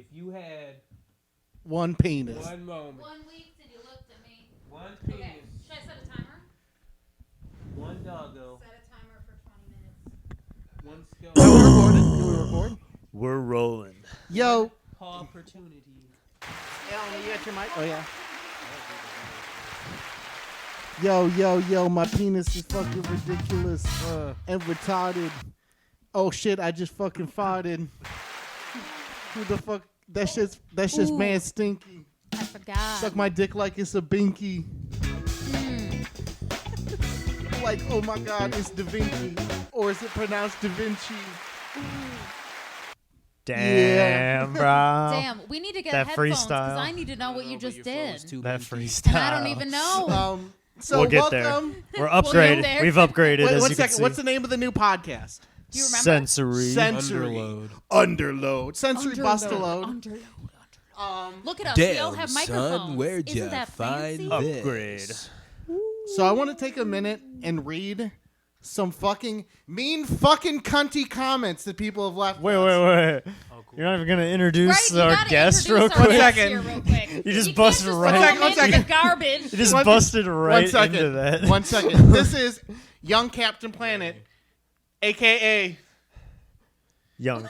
if you had one penis. one moment. 1 week till you looked at me. One penis. Okay, should I set a timer? One doggo. Set a timer for 20 minutes. One skill. Oh, we're recording? Do we record? We're rolling. Yo. Opportunity. Alan, you got your mic? Oh, yeah. Yo, my penis is fucking ridiculous and retarded. Oh, shit, I just fucking farted. Who the fuck? That's just man stinky. I forgot. Suck my dick like it's a binky. Like, oh my God, it's Da Vinci. Or is it pronounced Da Vinci? Damn, bro. Damn, we need to get That headphones freestyle. because I need to know what you just did. That freestyle. And I don't even know. So we'll get welcome. there. We're upgraded. there. We've upgraded. Wait, as one you second. Can see. What's the name of the new podcast? Do you remember? Sensory. UnderLoad. Sensory Bust-a-Load. Look it up. We all have microphones. Son, where'd Isn't ya that fancy? find Upgrade. this? So I want to take a minute and read some fucking mean fucking cunty comments that people have left. Wait. us. You're not even gonna introduce Right, you our gotta guest introduce real our quick. guest here real quick. You just can't busted just right- throw One them in second. the garbage. You just One- busted right One second. into that. 1 second. This is Young Captain Planet, a.k.a. Young,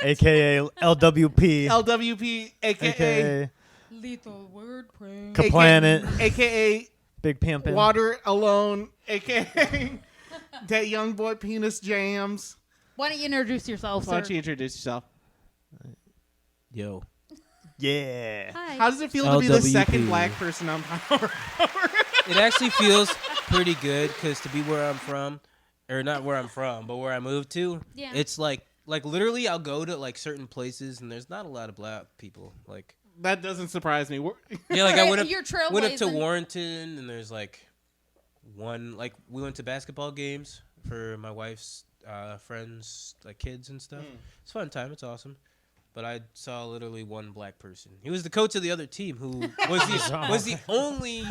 aka LWP, LWP, a.k.a. aka Lethal wordplay. Kaplanet, a.k.a. Big Pimpin'. Water Alone, a.k.a. that young boy penis jams. Why don't you introduce yourself, Why sir? don't you introduce yourself? Yo. Yeah. Hi. How does it feel to be the LWP. second black person on Power? It actually feels pretty good because to be where I'm from, or not where I'm from, but where I moved to, Yeah. it's like literally I'll go to like certain places and there's not a lot of black people. Like That doesn't surprise me. yeah, like I went up You're to trailblazing. Warrenton and there's like one like we went to basketball games for my wife's friends, like kids and stuff. It's a fun time. It's awesome. But I saw literally one black person. He was the coach of the other team who was the only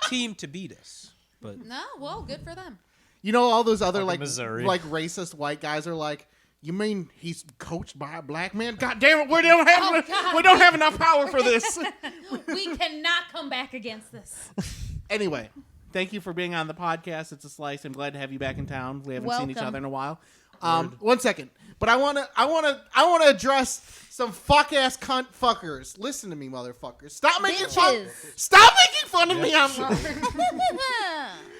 team to beat us. But No, well, good for them. You know, all those other Fucking like Missouri. like racist white guys are like, you mean he's coached by a black man? God damn it, we don't have enough power for this. We cannot come back against this. Anyway, thank you for being on the podcast. It's a slice. I'm glad to have you back in town. We haven't seen each Welcome. other in a while. 1 second, but I wanna address some fuck ass cunt fuckers. Listen to me, motherfuckers. Stop making fun. Bitches. Stop making fun of me.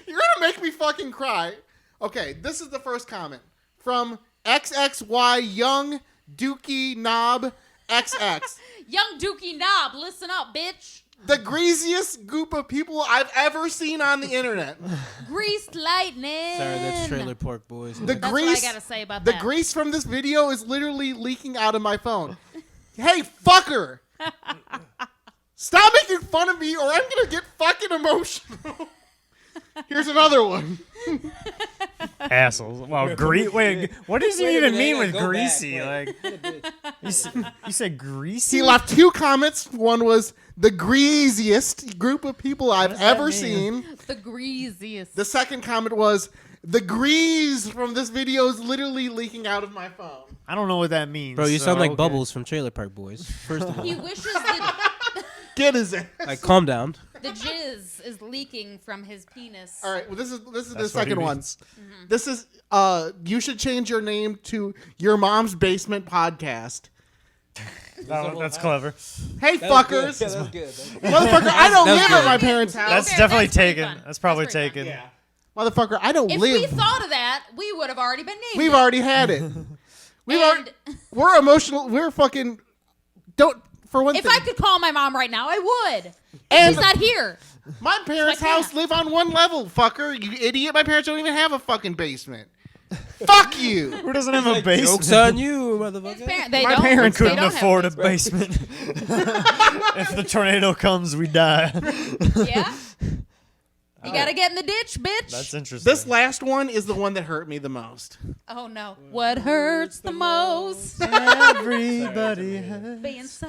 You're gonna make me fucking cry. Okay, this is the first comment from XXY Young Dookie Knob XX. Young Dookie Knob, listen up, bitch. The greasiest group of people I've ever seen on the internet. Greased lightning. sorry, that's Trailer Park Boys. The That's grease, what I gotta say about the that. grease from this video is literally leaking out of my phone. Hey, fucker! Stop making fun of me, or I'm gonna get fucking emotional. Here's another one. Assholes. Wow, wait, what does he Wait a even minute, mean I with gotta go greasy? back. Like, you said greasy? He left 2 comments. One was the greasiest group of people I've does that ever mean? seen. The greasiest. The second comment was the grease from this video is literally leaking out of my phone. I don't know what that means. Bro, you so, sound like okay. Bubbles from Trailer Park Boys. First of all, He wishes Get his ass. like calm down. the jizz is leaking from his penis. All right, well, this is the That's what second he one. means. This is you should change your name to Your Mom's Basement Podcast. That's clever. Hey, fuckers. That was good. Motherfucker, I don't That was live at good. my parents' house. That's fair. definitely That's pretty taken. fun. That's probably That's pretty taken. Yeah. Motherfucker, I don't If live. we thought of that, we would have already been named. We've it. already had it. And We're emotional. We're fucking. Don't. For one if thing. I could call my mom right now, I would. And She's not here. my parents' So I can't. house live on one level, fucker. You idiot. My parents don't even have a fucking basement. Fuck you. Who doesn't have a basement? Jokes on you, His motherfucker. they My don't. parents they Couldn't don't have afford a those. basement. If the tornado comes, we die. Yeah. You gotta get in the ditch, bitch. That's interesting. This last one is the one that hurt me the most. Oh no. What hurts the most? Everybody has. Being so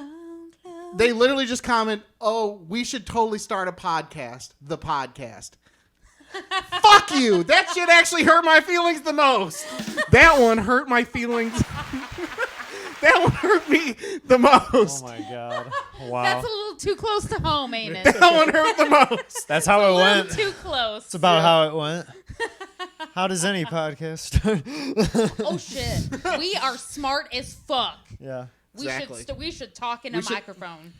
close. They literally just comment, "Oh, we should totally start a podcast." The podcast. Fuck you. That shit actually hurt my feelings the most. That one hurt my feelings. That one hurt me the most. Oh my god! Wow. That's a little too close to home, ain't it? That one hurt the most. That's how a it little went. too close. It's about how it went. How does any podcast start? Oh shit. We are smart as fuck. Yeah. Exactly. We should talk in a microphone.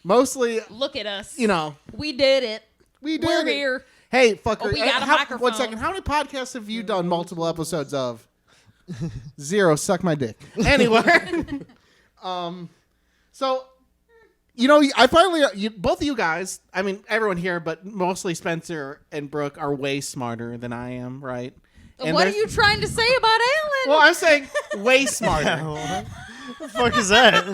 Mostly, Look at us. we did it. did We're it. here. Hey, fucker. Oh, we got a 1 microphone. second. How many podcasts have you done multiple episodes of? 0. Suck my dick. Anyway. So, I finally, both of you guys, I mean, everyone here, but mostly Spencer and Brooke are way smarter than I am, right? And What are you trying to say about Alan? Well, I'm saying way smarter. What the fuck is that?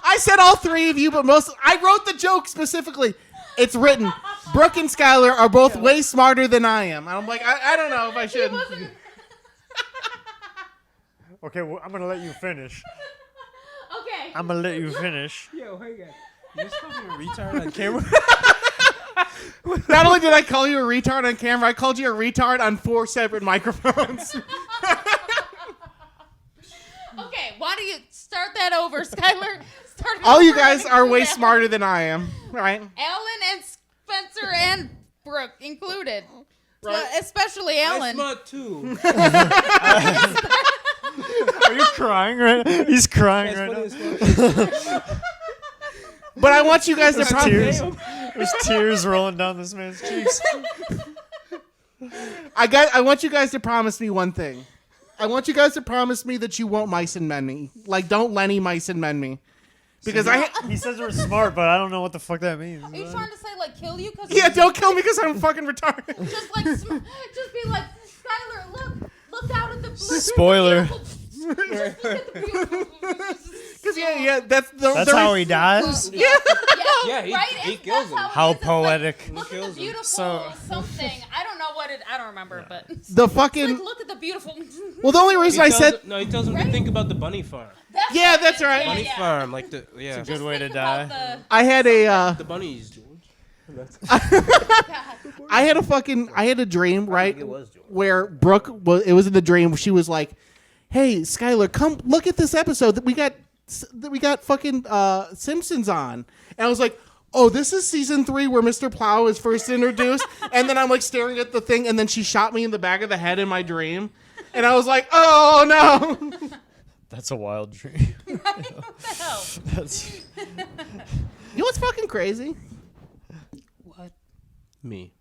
I said all three of you, but I wrote the joke specifically. It's written. Brooke and Skylar are both way smarter than I am. And I'm like, I don't know if I should. Okay, well, I'm gonna let you finish. Okay. I'm gonna let you finish. Yo, hey guys. You just called me a retard on camera? Not only did I call you a retard on camera, I called you a retard on 4 separate microphones. Okay, why don't you start that over, Skylar? Start it All you over guys and are include way Alan. smarter than I am, right? Alan and Spencer and Brooke included. Right. Especially I'm Alan. smart too. Are you crying right now? He's crying That's right funny now. as fuck. But I want you guys to Tears. promise. There's tears rolling down this man's cheeks. I want you guys to promise me one thing. I want you guys to promise me that you won't mice and men me. Like, don't Lenny mice and men me. Because He says we're smart, but I don't know what the fuck that means. Are you trying to say like kill you? Cause yeah, don't kill me because I'm fucking retarded. Just like just be like Skylar, look out at the blue. Spoiler. Just look at the beautiful. Because yeah, that's That's how he dies. Yeah, Yeah, he right? kills him. How it is. It's poetic. Like, look at kills the him. beautiful So- something. I don't know what it. I don't remember, but the fucking. like, look at the beautiful. Well, the only reason I said He tells him to think about the bunny farm. Yeah, that's right. Bunny farm, like the It's a good way to die. I had a the bunnies, George. I had a dream, right? it was George. Where Brooke it was in the dream. She was like, "Hey, Skylar, come look at this episode that we got fucking Simpsons on." And I was like, "Oh, this is season 3 where Mr. Plow is first introduced." And then I'm like staring at the thing, and then she shot me in the back of the head in my dream, and I was like, "Oh no!" That's a wild dream. What the hell? That's You know what's fucking crazy? What? Me.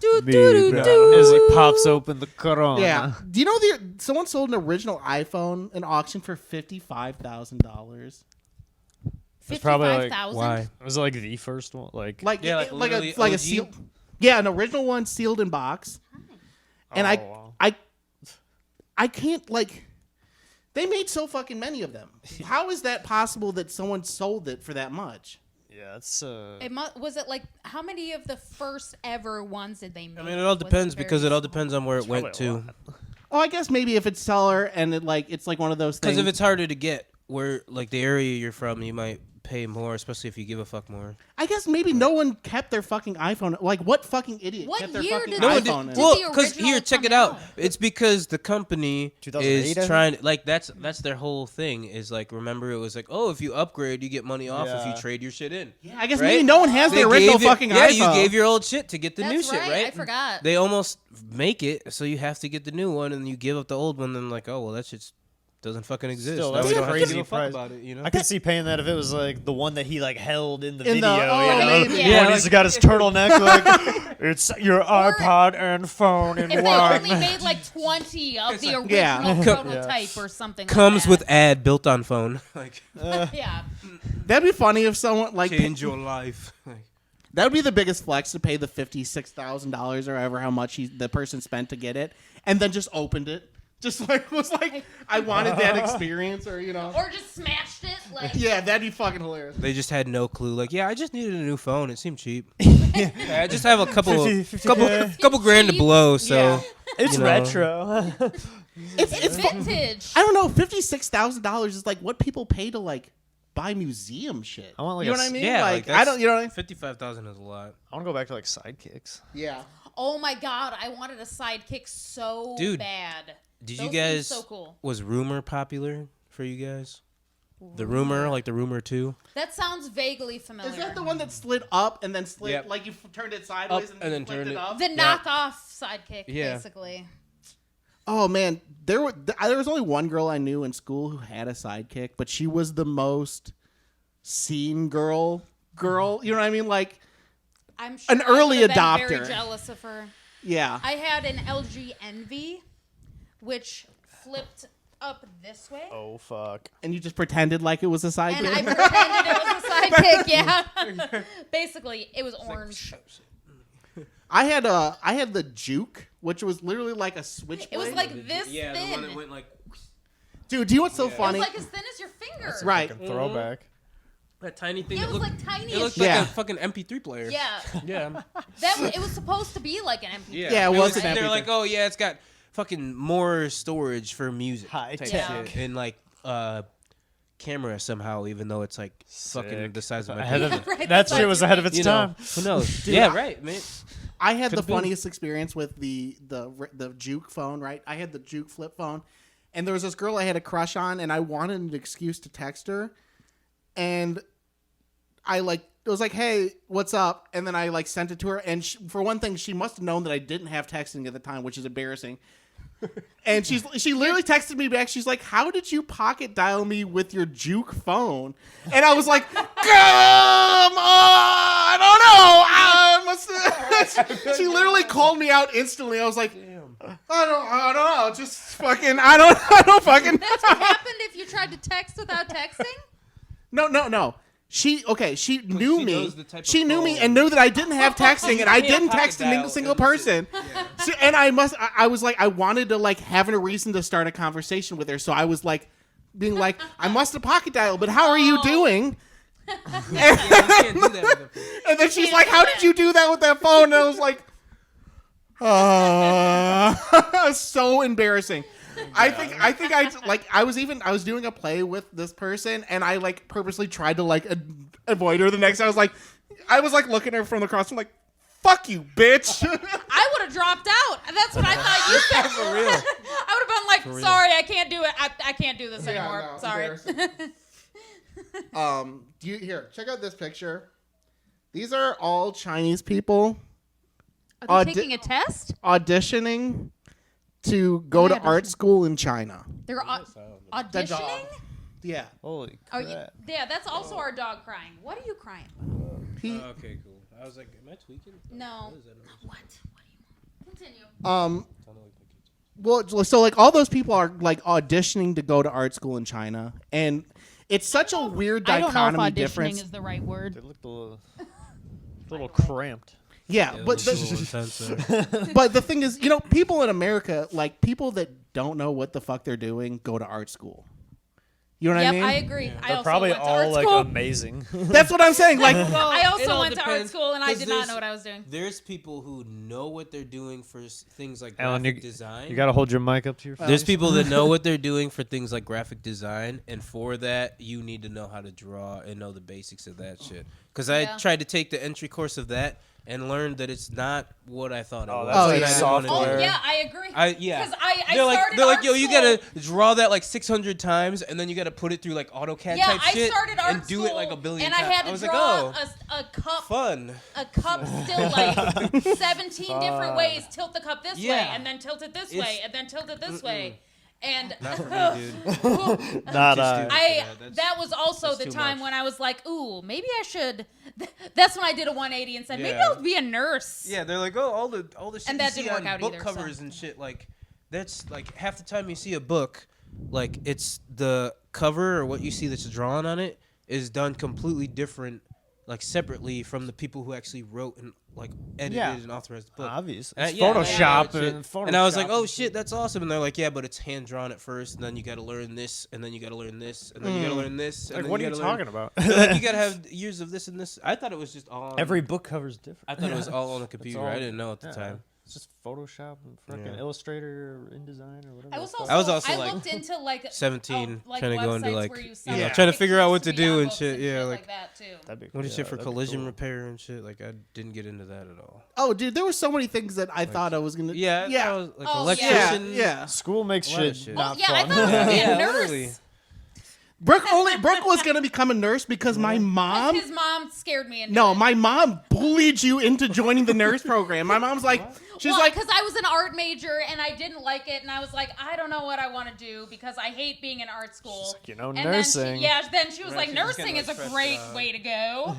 as he pops open the Corona. Yeah. Do you know someone sold an original iPhone in auction for $55,000? It's probably like 55,000? Why? Was it like the first one? Like Like Yeah, like literally a OG? seal. Yeah, an original one sealed in box. And Oh, wow. I can't like. They made so fucking many of them. How is that possible that someone sold it for that much? yeah, it's Was it like how many of the first ever ones did they make? I mean, it all Was depends very because it all small? depends on where it went probably a to. lot. Oh, I guess maybe if it's seller and it's like one of those things. Because if it's harder to get, where like the area you're from, you might pay more, especially if you give a fuck more. I guess maybe no one kept their fucking iPhone. Like, what fucking idiot What kept their year fucking did No they- one iPhone? did. in? Well, the because original here, check it come out. out? It's because the company 2008, I is think? trying. Like that's their whole thing. Is like remember it was like, oh, if you upgrade, you get money off if Yeah. you trade your shit in. Yeah, I guess Right? maybe no one has They the original gave you- fucking yeah, iPhone. you gave your old shit to get the new That's shit, right? I forgot. They almost make it so you have to get the new one, and you give up the old one. Then like, oh well, that shit doesn't fucking exist. Still, Now that's we a don't have to crazy give a fuck price. about it, you know. I could see paying that if it was like the one that he like held in the In the- video. oh, you know? maybe. The Yeah, one he's got his turtleneck like it's your iPod and phone in if they one. only made like 20 of the original Yeah. prototype or something Comes like with ad built on phone. Like that. Yeah. That'd be funny if someone like change your life. Like, that would be the biggest flex to pay the $56,000 or however how much the person spent to get it, and then just opened it. Just like was like I wanted that experience, or you know. Or just smashed it. Like, Yeah, that'd be fucking hilarious. they just had no clue. Like, yeah, I just needed a new phone. It seemed cheap. Yeah, I just have a couple 50K. couple grand to blow. So Yeah. It's you know. retro. It's vintage. I don't know. $56,000 is like what people pay to like buy museum shit. I want, like, you know a what I mean? yeah, like that's- I don't. You know what I mean? 55,000 is a lot, I want to go back to like sidekicks. Yeah. Oh my god, I wanted a sidekick so Dude. bad. Did Those you seem guys? so cool. Was Rumor popular for you guys? The Rumor, like the Rumor 2? That sounds vaguely familiar. Is that the one that slid up and then slid Yep. like you turned it sideways Up and, and then flipped turned it it- up? the knockoff sidekick, Yeah. basically. Oh man, there was only one girl I knew in school who had a sidekick, but she was the most seen girl. You know what I mean? Like, I'm sure An early I would've been adopter. very jealous of her. yeah. I had an LG Envy, which flipped up this way. Oh fuck. And you just pretended like it was a And sidekick. I pretended it was a sidekick, yeah. Basically, it was orange. I had the Juke, which was literally like a switchblade. It was like this Yeah, thin. the one that went like. dude, do you know what's so Yeah. It funny? was like as thin as your finger. Right. Fucking throwback. That tiny thing. Yeah, that it was looked, like tiny It as looked shit. like Yeah. a fucking MP3 player. Yeah. Yeah. It was supposed to be like an MP3. Yeah, it was an They're MP3. like, oh yeah, it's got fucking more storage for music. High type tech. shit. And like camera somehow, even though it's like fucking Sick. the size of my Ahead of pinky. Right, that that's shit like- was ahead of its You know, time. who knows? Dude, yeah, right, man. I had the Could've been. funniest experience with the Juke phone, right? I had the Juke flip phone, and there was this girl I had a crush on, and I wanted an excuse to text her, and I like it was like, hey, what's up? And then I like sent it to her, and for one thing, she must have known that I didn't have texting at the time, which is embarrassing. And she literally texted me back. She's like, "How did you pocket dial me with your Juke phone?" And I was like, "Come on, I don't know." She literally called me out instantly. I was like, I don't know. Just fucking, I don't fucking. That's what happened if you tried to text without texting? No. She knew she me. knows the type of She knew me call. and knew that I didn't have texting, and I can't didn't pocket text a dial single and person. shit. Yeah. So, and I was like, I wanted to like having a reason to start a conversation with her. So I was like, being like, I must have pocket dialed, but how are you doing? You can't do that with a And then she's like, how did you do that with that phone? And I was like, so embarrassing. I think I was doing a play with this person, and I like purposely tried to like avoid her the next. I was like looking at her from across. I'm like, fuck you, bitch. I would have dropped out. That's what I thought you said. For real. I would have been like, sorry, I can't do it. I can't do this Yeah, anymore. no, Sorry. Do you check out this picture? These are all Chinese people Are they taking a test? auditioning to go to Yeah, art school in China. They're auditioning? Yeah. Holy Oh, crap. yeah, that's also our dog crying. What are you crying about? Okay, cool. I was like, am I tweaking? No. What is that? What? What do you want? Continue. Well, so like all those people are like auditioning to go to art school in China, and it's such a weird I don't know if dichotomy auditioning difference. is the right word. They looked a little cramped. Yeah, Yeah, but it was a little intense there. but the thing is, people in America, like people that don't know what the fuck they're doing, go to art school. You know what Yep, I mean? I agree. I They're also probably went to all art like school. amazing. That's what I'm saying. Like, I It also all went to art depends, school and I 'cause did not there's- know what I was doing. There's people who know what they're doing for things like Alan, graphic design. You gotta hold your mic up to your face. There's people that know what they're doing for things like graphic design, and for that, you need to know how to draw and know the basics of that shit. Because I Yeah. tried to take the entry course of that and learned that it's not what I thought it Oh, was. that's like And I didn't wanna do Oh, it. software. yeah, I agree. Yeah. Because I They're like, started yo, art you school. gotta draw that like 600 times, and then you gotta put it through like AutoCAD Yeah, type I shit started art and do school it like a billion and times. I had to was draw like, oh, a cup fun. still like 17 different ways. Tilt the cup this way, Yeah. and then tilt it this It's- way, and then tilt it this way. And Not for me, dude. Not Too stupid. that That's- was also that's the too time much. when I was like, ooh, maybe I should. That's when I did a 180 and said, maybe Yeah. I'll be a nurse. Yeah, they're like, oh, all the shit And you that see didn't work on out book either, covers so. and shit. Like, that's like half the time you see a book, like it's the cover or what you see that's drawn on it is done completely different, like separately from the people who actually wrote and like edited Yeah. and authorized the book. obvious. And It's yeah, Photoshop yeah, and Photoshop. And I was like, oh shit, that's awesome. And they're like, yeah, but it's hand drawn at first, and then you got to learn this, and then you got to learn this, and then you got to learn this. And Like, then what are you gotta learn- talking about? Like, you got to have years of this and this. I thought it was just all. Every book cover's different. I thought it was all on the computer. all- I didn't know at the yeah. time. It's just Photoshop and freaking Yeah. Illustrator or InDesign or whatever. I was it's called. I was also, I like, looked into like 17, like trying to go into websites like, where you sell know, Yeah. trying to figure out what to pictures do be and on shit. books Yeah, like like that too. That'd be what is shit for that'd be collision cool. repair and shit. Like I didn't get into that at all. Oh, dude, there were so many things that I thought I was gonna. Yeah, yeah, that was, like Oh, electrician. yeah. School makes A lot of shit shit. not yeah, I fun. thought it was gonna be Yeah, a nurse. literally. Brooke was gonna become a nurse because my mom. His mom scared me into No, it. my mom bullied you into joining the nurse program. My mom's like, she's like, because I was an art major and I didn't like it, and I was like, I don't know what I want to do because I hate being in art school. Like, you know, and nursing. Then she was like, She's just nursing gonna, is like, a stress great it out. way to go.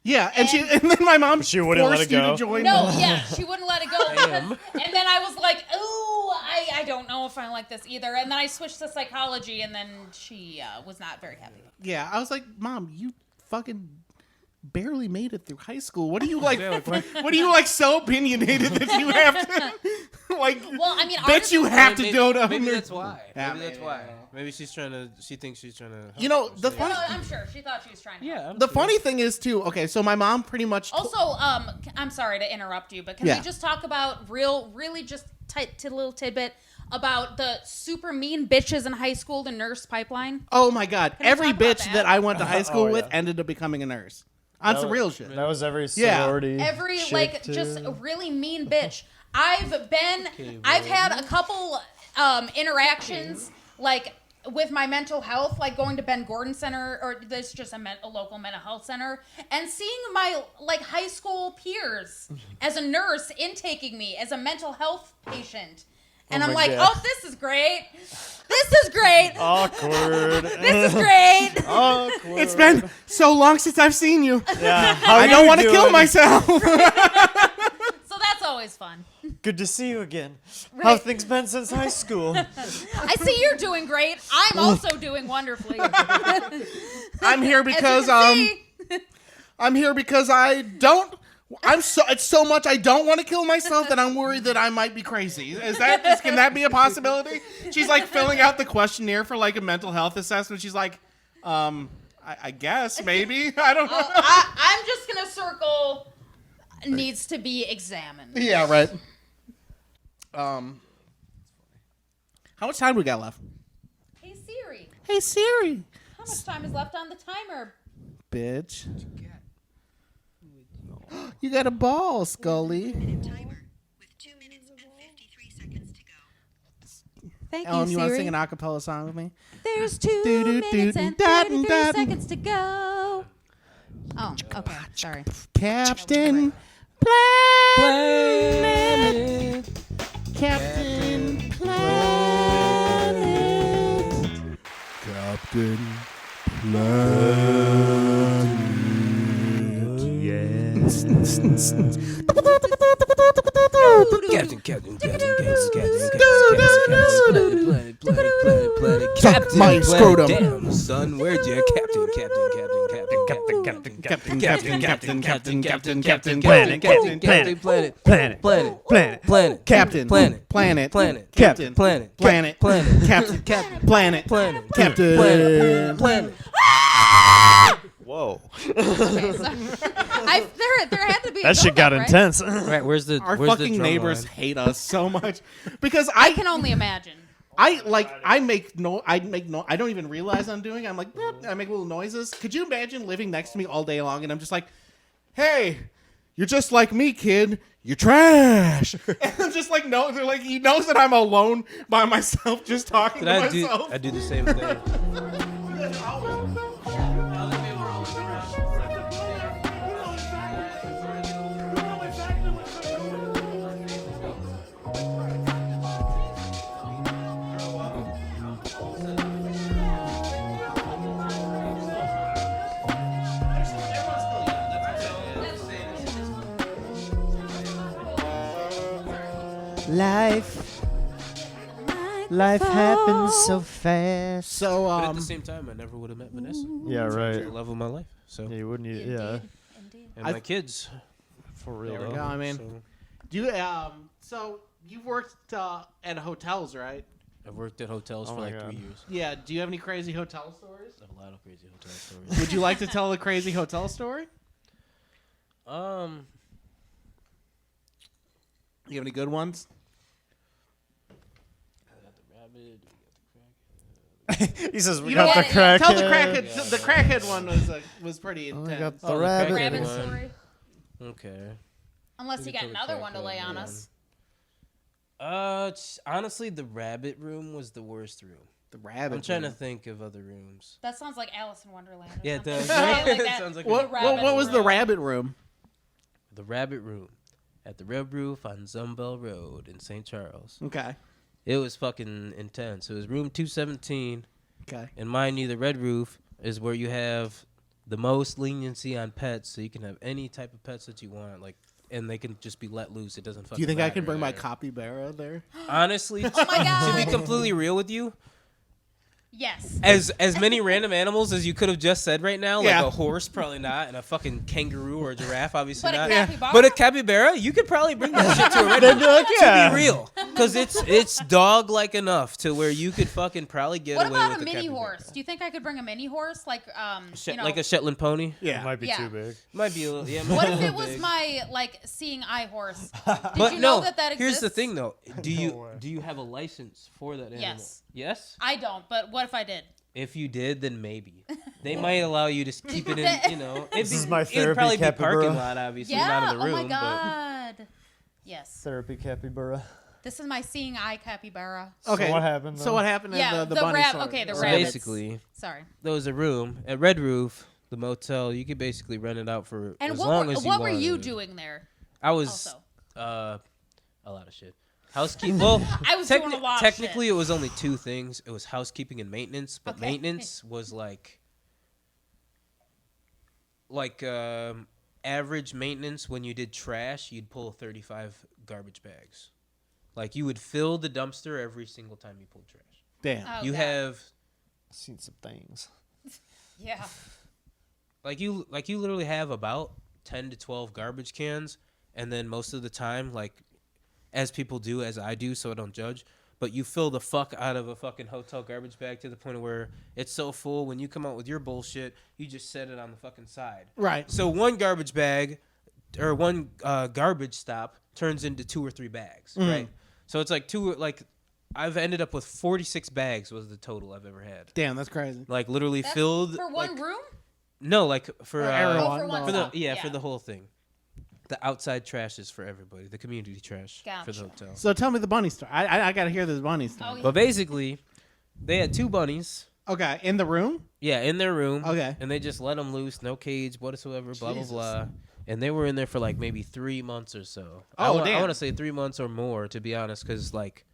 yeah, and then my mom She wouldn't let forced it you go. to join. No, the- yeah, she wouldn't let it go. Because, and then I was like, ooh, I don't know if I like this either. And then I switched to psychology, and then she was not very happy. Yeah, I was like, Mom, you fucking barely made it through high school. What are you like? What are you like so opinionated that you have to like? Well, I mean, bet you have to maybe, go to. maybe that's why. Yeah, maybe that's maybe, why. yeah. Maybe she's trying to. She thinks she's trying to. help You know, or the something. funny- I'm sure she thought she was trying to. Yeah. I'm The sure. funny thing is too. Okay, so my mom pretty much. Also, I'm sorry to interrupt you, but can Yeah. we just talk about really just a little tidbit about the super mean bitches in high school, the nurse pipeline? Oh my God! Can we Every talk about bitch that? that I went to high school Oh, with yeah. ended up becoming a nurse. On some real shit. That was every Yeah. sorority. Every chick, like too. just a really mean bitch. I've had a couple interactions like with my mental health, like going to Ben Gordon Center, or there's just a local mental health center, and seeing my like high school peers as a nurse intaking me as a mental health patient. And Oh I'm my like, God. oh, this is great. This is great. Awkward. This is great. Awkward. It's been so long since I've seen you. Yeah. How I don't you want to kill doing? myself. So that's always fun. Good to see you again. Right. How things been since high school? I see you're doing great. I'm also doing wonderfully. I'm here As you because can see. I'm here because I don't. It's so much I don't want to kill myself that I'm worried that I might be crazy. Can that be a possibility? She's like filling out the questionnaire for like a mental health assessment. She's like, I guess maybe I don't know. I'm just gonna circle needs to be examined. Yeah, right. How much time we got left? Hey Siri, Hey Siri, how much time is left on the timer? bitch. You got a ball, Scully. Timer with 2 minutes and 53 seconds to go. Thank Ellen, you want to sing an acapella song with me? There's 2 minutes and 33 seconds to go. Oh, okay. Sorry. Captain Planet. Captain Planet. Captain Planet. Yes. Suck my scrotum. Damn, son, where'd you Captain Planet. Captain Whoa. Okay, so there had to be. That shit got buildup, right? intense. Right, where's the Our where's the fucking drum neighbors line? hate us so much because I can only imagine. I don't even realize I'm doing it. I'm like, "Boop," I make little noises. Could you imagine living next to me all day long and I'm just like, hey, you're just like me, kid. You're trash. And I'm just like, no, they're like, he knows that I'm alone by myself just talking to myself. I do the same thing. Life happens so fast. So, But at the same time, I never would have met Vanessa. Yeah, The right. love of my life. So Yeah, you wouldn't. Yeah. Indeed. and I- my kids. For real. There we though. go. I mean, So do you, so you worked at hotels, right? I've worked at hotels Oh for my like God. 3 years. Yeah. Do you have any crazy hotel stories? I have a lot of crazy hotel stories. Would you like to tell a crazy hotel story? You have any good ones? He says we You got know the what? crackhead. Tell the crackhead. The crackhead one was pretty Oh, intense. I got the Oh, the rabbit. crackhead Rabbit one. story. Okay. Unless We you can got tell the another one to crackhead lay on one. us. Honestly, the rabbit room was the worst room. The rabbit. I'm trying to room. think of other rooms. That sounds like Alice in Wonderland. Or Yeah, it something. does. Right? Like It that. sounds like What rabbit was the room. rabbit room? The rabbit room at the Red Roof on Zumbell Road in St. Charles. Okay. It was fucking intense. It was room 217. Okay. And mind you, the Red Roof is where you have the most leniency on pets, so you can have any type of pets that you want, like, and they can just be let loose. It doesn't fucking Do you think I can matter bring my there. capybara there? Honestly, Oh my God. to be completely real with you, Yes. as many random animals as you could have just said right now, like Yeah. a horse, probably not, and a fucking kangaroo or a giraffe, obviously But a not. capybara? But a capybara, you could probably bring that shit to a red They'd Roof. be like, yeah. To be real, because it's dog like enough to where you could fucking probably get What away about with a the mini capybara. horse? Do you think I could bring a mini horse, like you know? Like a Shetland pony? Yeah. It might be Yeah. too big. Might be a little. Yeah. What might if be a it was big. my like seeing eye horse? Did But you no, know that exists? here's the thing though. Do No you way. do you have a license for that animal? Yes. Yes. I don't, but what if I did? If you did, then maybe they might allow you to keep it in. You know, This is my It would therapy probably be capybara. parking lot, obviously, Yeah. not in the room. Oh my God. Yes. Therapy capybara. This is my seeing eye capybara. Okay. So what happened? So though? what happened Yeah, at the the bunny rab- store? okay, the But, rabbits. basically, Sorry. there was a room at Red Roof, the motel. You could basically rent it out for And as what long were, as you what were wanted. you doing there? I was Also, a lot of shit. Housekeeping. Well, I was doing a lot of technically, shit. it was only two things. It was housekeeping and maintenance. But Okay. maintenance was like average maintenance. When you did trash, you'd pull 35 garbage bags. Like you would fill the dumpster every single time you pulled trash. Damn. Oh, you God. have Seen some things. Yeah. you literally have about 10 to 12 garbage cans, and then most of the time, like as people do, as I do, so I don't judge, but you fill the fuck out of a fucking hotel garbage bag to the point where it's so full when you come out with your bullshit, you just set it on the fucking side. Right. So one garbage bag or one garbage stop turns into 2 or 3 bags, right? So it's like I've ended up with 46 bags was the total I've ever had. Damn, that's crazy. Like literally That's filled for one like, room? No, like for For Oh, everyone. for one for the stop. for the whole thing. The outside trash is for everybody. The community trash for the Gotcha. hotel. So tell me the bunny story. I gotta hear this bunny story. Oh, yeah. But basically, they had 2 bunnies. Okay, in the room. Yeah, in their room. Okay. And they just let them loose, no cage whatsoever, blah Jesus. blah blah. And they were in there for like maybe 3 months or so. Oh, I damn. want to say 3 months or more, to be honest, because like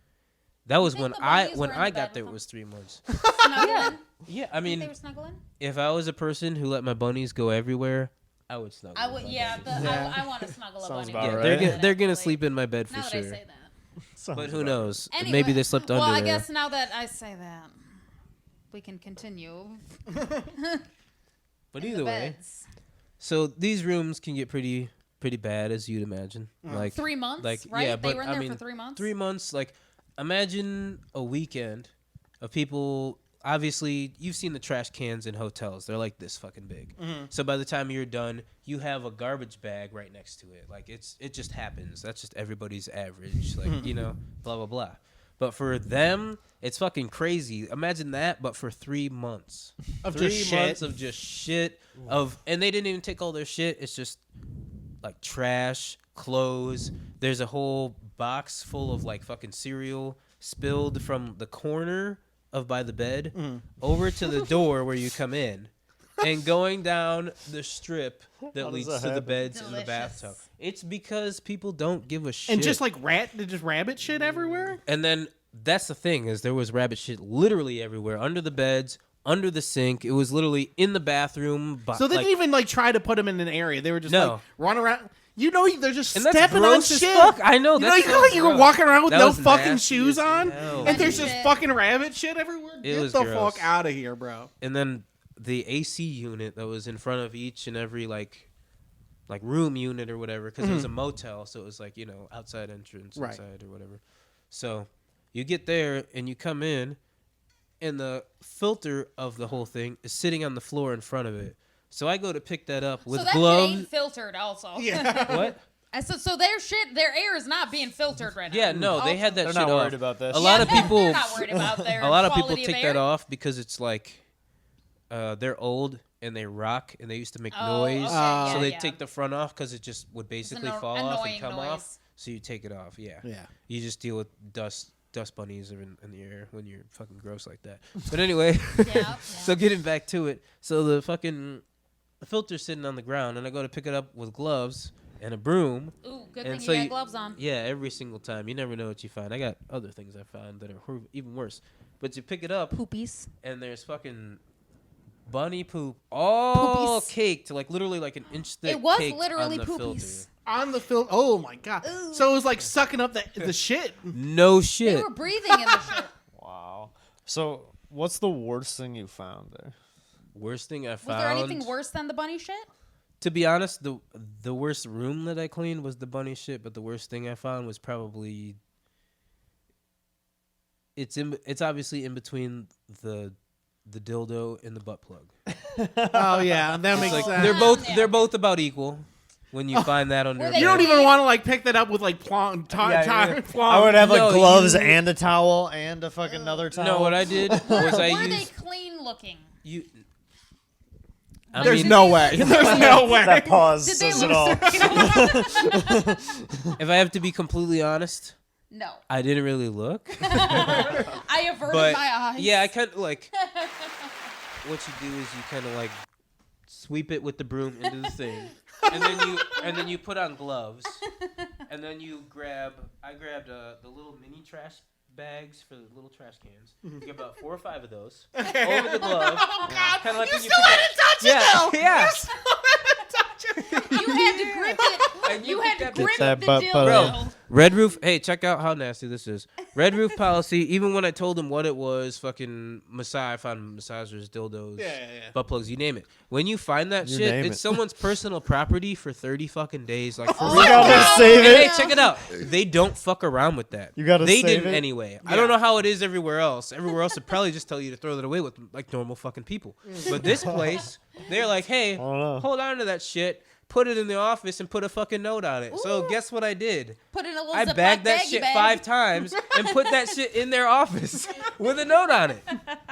that was think when the I bunnies when were in I the bed got there. with It was 3 months. Snuggling? Yeah, I Think mean, they were snuggling? if I was a person who let my bunnies go everywhere, I would snuggle. I with would. my Yeah. bunnies. Yeah. I want to snuggle a Sounds bunny. about Yeah, right. they're gonna Actually. sleep in my bed for Now that sure. I say that. Sounds But who about knows? Anyway, Maybe they slept under Well, I there. guess now that I say that, we can continue. But in either the way, beds. so these rooms can get pretty bad, as you'd imagine. Like 3 months, like, right? yeah, They but were in I there mean, for 3 months. 3 months. Like, imagine a weekend of people. Obviously, you've seen the trash cans in hotels. They're like this fucking big. So by the time you're done, you have a garbage bag right next to it. Like it just happens. That's just everybody's average. Like you know, blah blah blah. But for them, it's fucking crazy. Imagine that, but for 3 months. Of 3 just months shit? of just shit. And they didn't even take all their shit. It's just like trash, clothes. There's a whole box full of like fucking cereal spilled from the corner of by the bed over to the door where you come in and going down the strip that How does leads that to the happen? beds and the Delicious. bathtub. It's because people don't give a shit. And just like rabbit shit everywhere. And then that's the thing is there was rabbit shit literally everywhere, under the beds, under the sink. It was literally in the bathroom. So they didn't even like try to put them in an area. They were just No. like run around. You know, they're just And that's stepping on gross as shit. fuck. I know, You know, that's you so like you were gross. walking around with That no was fucking nasty shoes as on, hell. and there's just Shit. fucking rabbit shit everywhere. It Get was the gross. fuck out of here, bro. And then the AC unit that was in front of each and every like room unit or whatever, because it was a motel, so it was like, you know, outside entrance Right. inside or whatever. So you get there and you come in, and the filter of the whole thing is sitting on the floor in front of it. So I go to pick that up with so that gloves. shit ain't filtered, also. Yeah. What? So their air is not being filtered right now. Yeah, no, they had that They're shit not off. worried about this. A lot of They're people, not worried about their a lot of people quality take air. that off because it's like they're old and they rock and they used to make noise, okay, so they yeah. take the front off because it just would basically fall off and annoying come noise. off. So you take it off. Yeah. Yeah. You just deal with dust bunnies in the air when you're fucking gross like that. But anyway, Yeah. so getting back to it, so the filter's sitting on the ground, and I go to pick it up with gloves and a broom. Ooh, good And thing so you got gloves on. Yeah, every single time. You never know what you find. I got other things I found that are even worse. But you pick it up, Poopies. and there's fucking bunny poop all Poopies. caked, like literally like an inch thick. It was caked literally on the filter. poopies. On the film. Oh my god. Ooh. So it was like sucking up the shit. No They shit. were breathing in the shit. Wow. So, what's the worst thing you found there? Worst thing I Was found. there anything worse than the bunny shit? To be honest, the worst room that I cleaned was the bunny shit, but the worst thing I found was probably it's obviously in between the dildo and the butt plug. Oh yeah, that makes Like sense. they're both about equal when you find that under. Were a they You bed. don't even want to like pick that up with like plum. I would have like No, gloves you- and a towel and a fucking another towel. No, what I did was I Were they used clean looking? you. There's no way. There's no way. That pause Did they says it look all. If I have to be completely honest, No. I didn't really look. I averted But my eyes. yeah, I kind of like. What you do is you kind of like sweep it with the broom into the thing, and then you put on gloves, and then you I grabbed the little mini trash bags for the little trash cans. You get about 4 or 5 of those over the glove. Oh God! Kinda like You when you still put had to touch it though. Yeah. You still had to touch it. You had to grip it. And You you had pick to that grip that the butt dildo. plug. Red roof. Hey, check out how nasty this is. Red roof policy. Even when I told them what it was, fucking massage. I found massagers, dildos, Yeah. butt plugs. You name it. When you find that You shit, name it's it. someone's personal property for 30 fucking days. Like for Oh, real. You gotta no. save And it. hey, check it out. They don't fuck around with that. You gotta They save didn't it? anyway. I don't know how it is everywhere else. Everywhere else would probably just tell you to throw that away with like normal fucking people. But this place, they're like, hey, know. hold on to that shit. Put it in the office and put a fucking note on it. So Ooh. guess what I did? Put in a little I Ziploc bagged that baggie shit bag. 5 times and put that shit in their office with a note on it.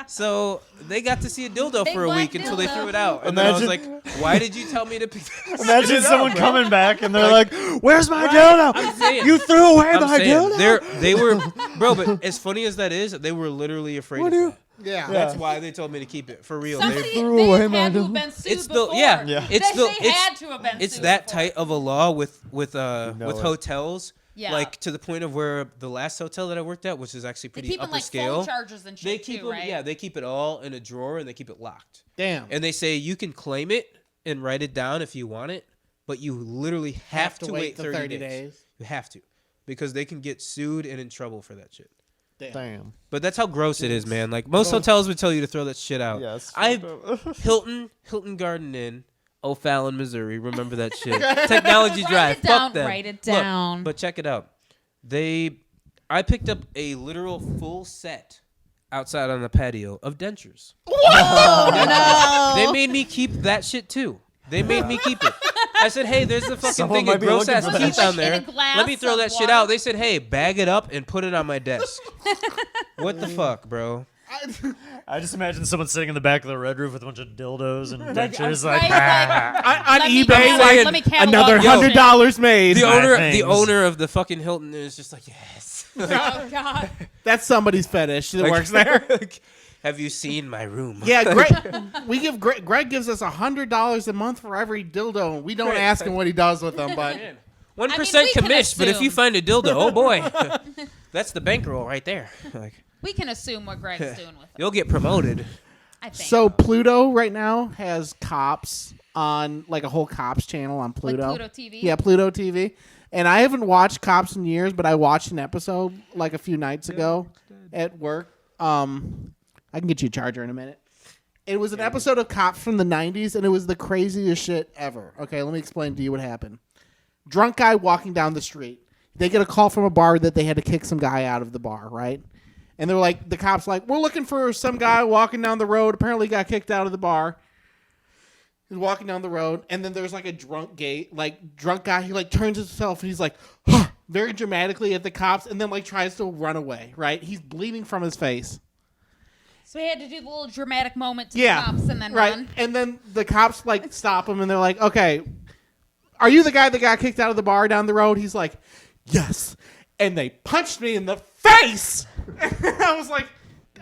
So they got to see a dildo Big for a black week until they dildo. threw it out. And then I was like, Imagine- why did you tell me to pick that Imagine shit someone up, bro? coming back and they're like, "Where's my I'm dildo? saying- You threw away I'm my saying, dildo." they were, bro, but as funny as that is, they were literally afraid of that. Yeah. That's why they told me to keep it for real. Somebody threw they away had my to have dildo. been sued It's the before. Yeah. It's the They had to have been it's sued that before. tight of a law with it. hotels. Yeah. Like to the point of where the last hotel that I worked at, which is actually They pretty keep upper them like scale, phone chargers and shit they keep too, them. right? Yeah, they keep it all in a drawer and they keep it locked. Damn. And they say you can claim it and write it down if you want it, but you literally have to wait the 30 days. You have to, because they can get sued and in trouble for that shit. Damn. But that's how gross it is, man. Like most hotels would tell you to throw that shit out. Yes. Hilton Garden Inn, O'Fallon, Missouri. Remember that shit. Technology Drive. it down, Fuck them. write it Look, down. but check it out. I picked up a literal full set outside on the patio of dentures. They made me keep that shit too. They made me keep it. I said, hey, there's the fucking Someone thing might of be gross looking ass for that teeth shit. on there. In a glass Let me throw of that shit water. out. They said, hey, bag it up and put it on my desk. What the fuck, bro? I just imagine someone sitting in the back of the Red Roof with a bunch of dildos and dentures, Right, like, like, On Let me eBay, catalog- like let me catalog another this $100 made. The My owner, things. the owner of the fucking Hilton is just like, yes. oh god. That's somebody's fetish that Like- works there. like, have you seen my room? Yeah, Greg gives us $100 a month for every dildo, and we don't Great. ask him what he does with them. But 1% we can commish, but if you assume. find a dildo, oh boy, that's the bankroll right there. Like, We can assume what Greg's doing with it. you'll get promoted. I think. so Pluto right now has cops on like a whole cops channel on Pluto. Pluto TV? Yeah, Pluto TV. And I haven't watched Cops in years, but I watched an episode like a few nights ago at work. I can get you a charger in a minute. It was an episode of Cops from the 90s, and it was the craziest shit ever. Okay, let me explain to you what happened. Drunk guy walking down the street. They get a call from a bar that they had to kick some guy out of the bar, right? And they're like, the cops like, we're looking for some guy walking down the road. Apparently got kicked out of the bar. He's walking down the road, and then there's like a drunk guy. He like turns himself and he's like, huh, very dramatically at the cops, and then like tries to run away. Right? He's bleeding from his face. So he had to do the little dramatic moment to Yeah, the cops and then right. run. And then the cops like stop him, and they're like, "Okay, are you the guy that got kicked out of the bar down the road?" He's like, "Yes." And they punched me in the face. I was like.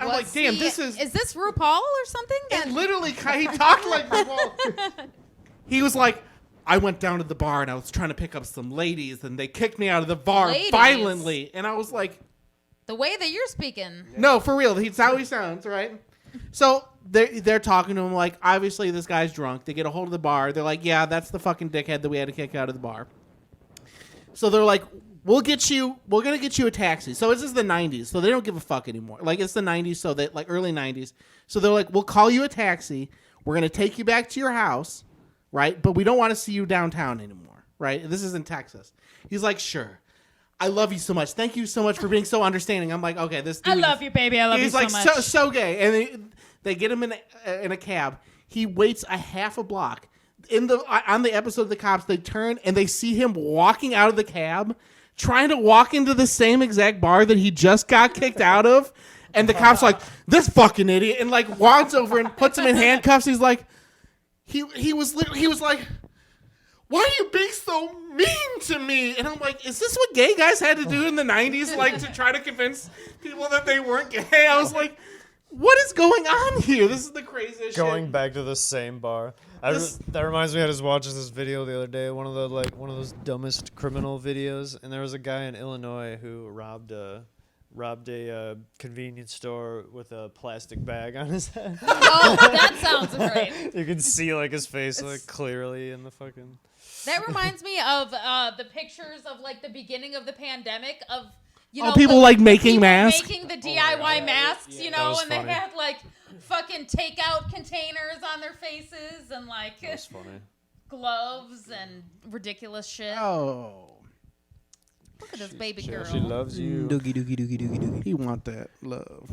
I'm like, damn, this is... Is this RuPaul or something? It literally, he talked like RuPaul. He was like, I went down to the bar and I was trying to pick up some ladies and they kicked me out of the bar violently. And I was like... The way that you're speaking. No, for real. That's how he sounds, right? So they're talking to him like, obviously this guy's drunk. They get a hold of the bar. They're like, yeah, that's the fucking dickhead that we had to kick out of the bar. So they're like... we're gonna get you a taxi. So this is the 90s, so they don't give a fuck anymore. Like, it's the 90s, so that, like, early 90s. So they're like, we'll call you a taxi. We're gonna take you back to your house, right? But we don't want to see you downtown anymore, right? This is in Texas. He's like, sure. I love you so much. Thank you so much for being so understanding. I'm like, okay, this dude I love you, baby. I love you so much. He's like, so gay. And they get him in a cab. He waits a half a block. On the episode of the cops, they turn and they see him walking out of the cab, trying to walk into the same exact bar that he just got kicked out of. And the cop's like, this fucking idiot. And like walks over and puts him in handcuffs. He's like, he was like, why are you being so mean to me? And I'm like, is this what gay guys had to do in the 90s? Like to try to convince people that they weren't gay? I was like, what is going on here? This is the craziest Going shit. back to the same bar. That reminds me, I just watched this video the other day, one of those dumbest criminal videos, and there was a guy in Illinois who robbed a convenience store with a plastic bag on his head. Oh, that sounds great. You can see like his face like clearly in the fucking. That reminds me of the pictures of like the beginning of the pandemic of people like making masks, making the DIY masks, and funny. they had like fucking takeout containers on their faces and like That's funny. gloves and ridiculous shit. Oh, Look at this baby girl. She loves you. Doogie doogie doogie doogie doogie. he want that love.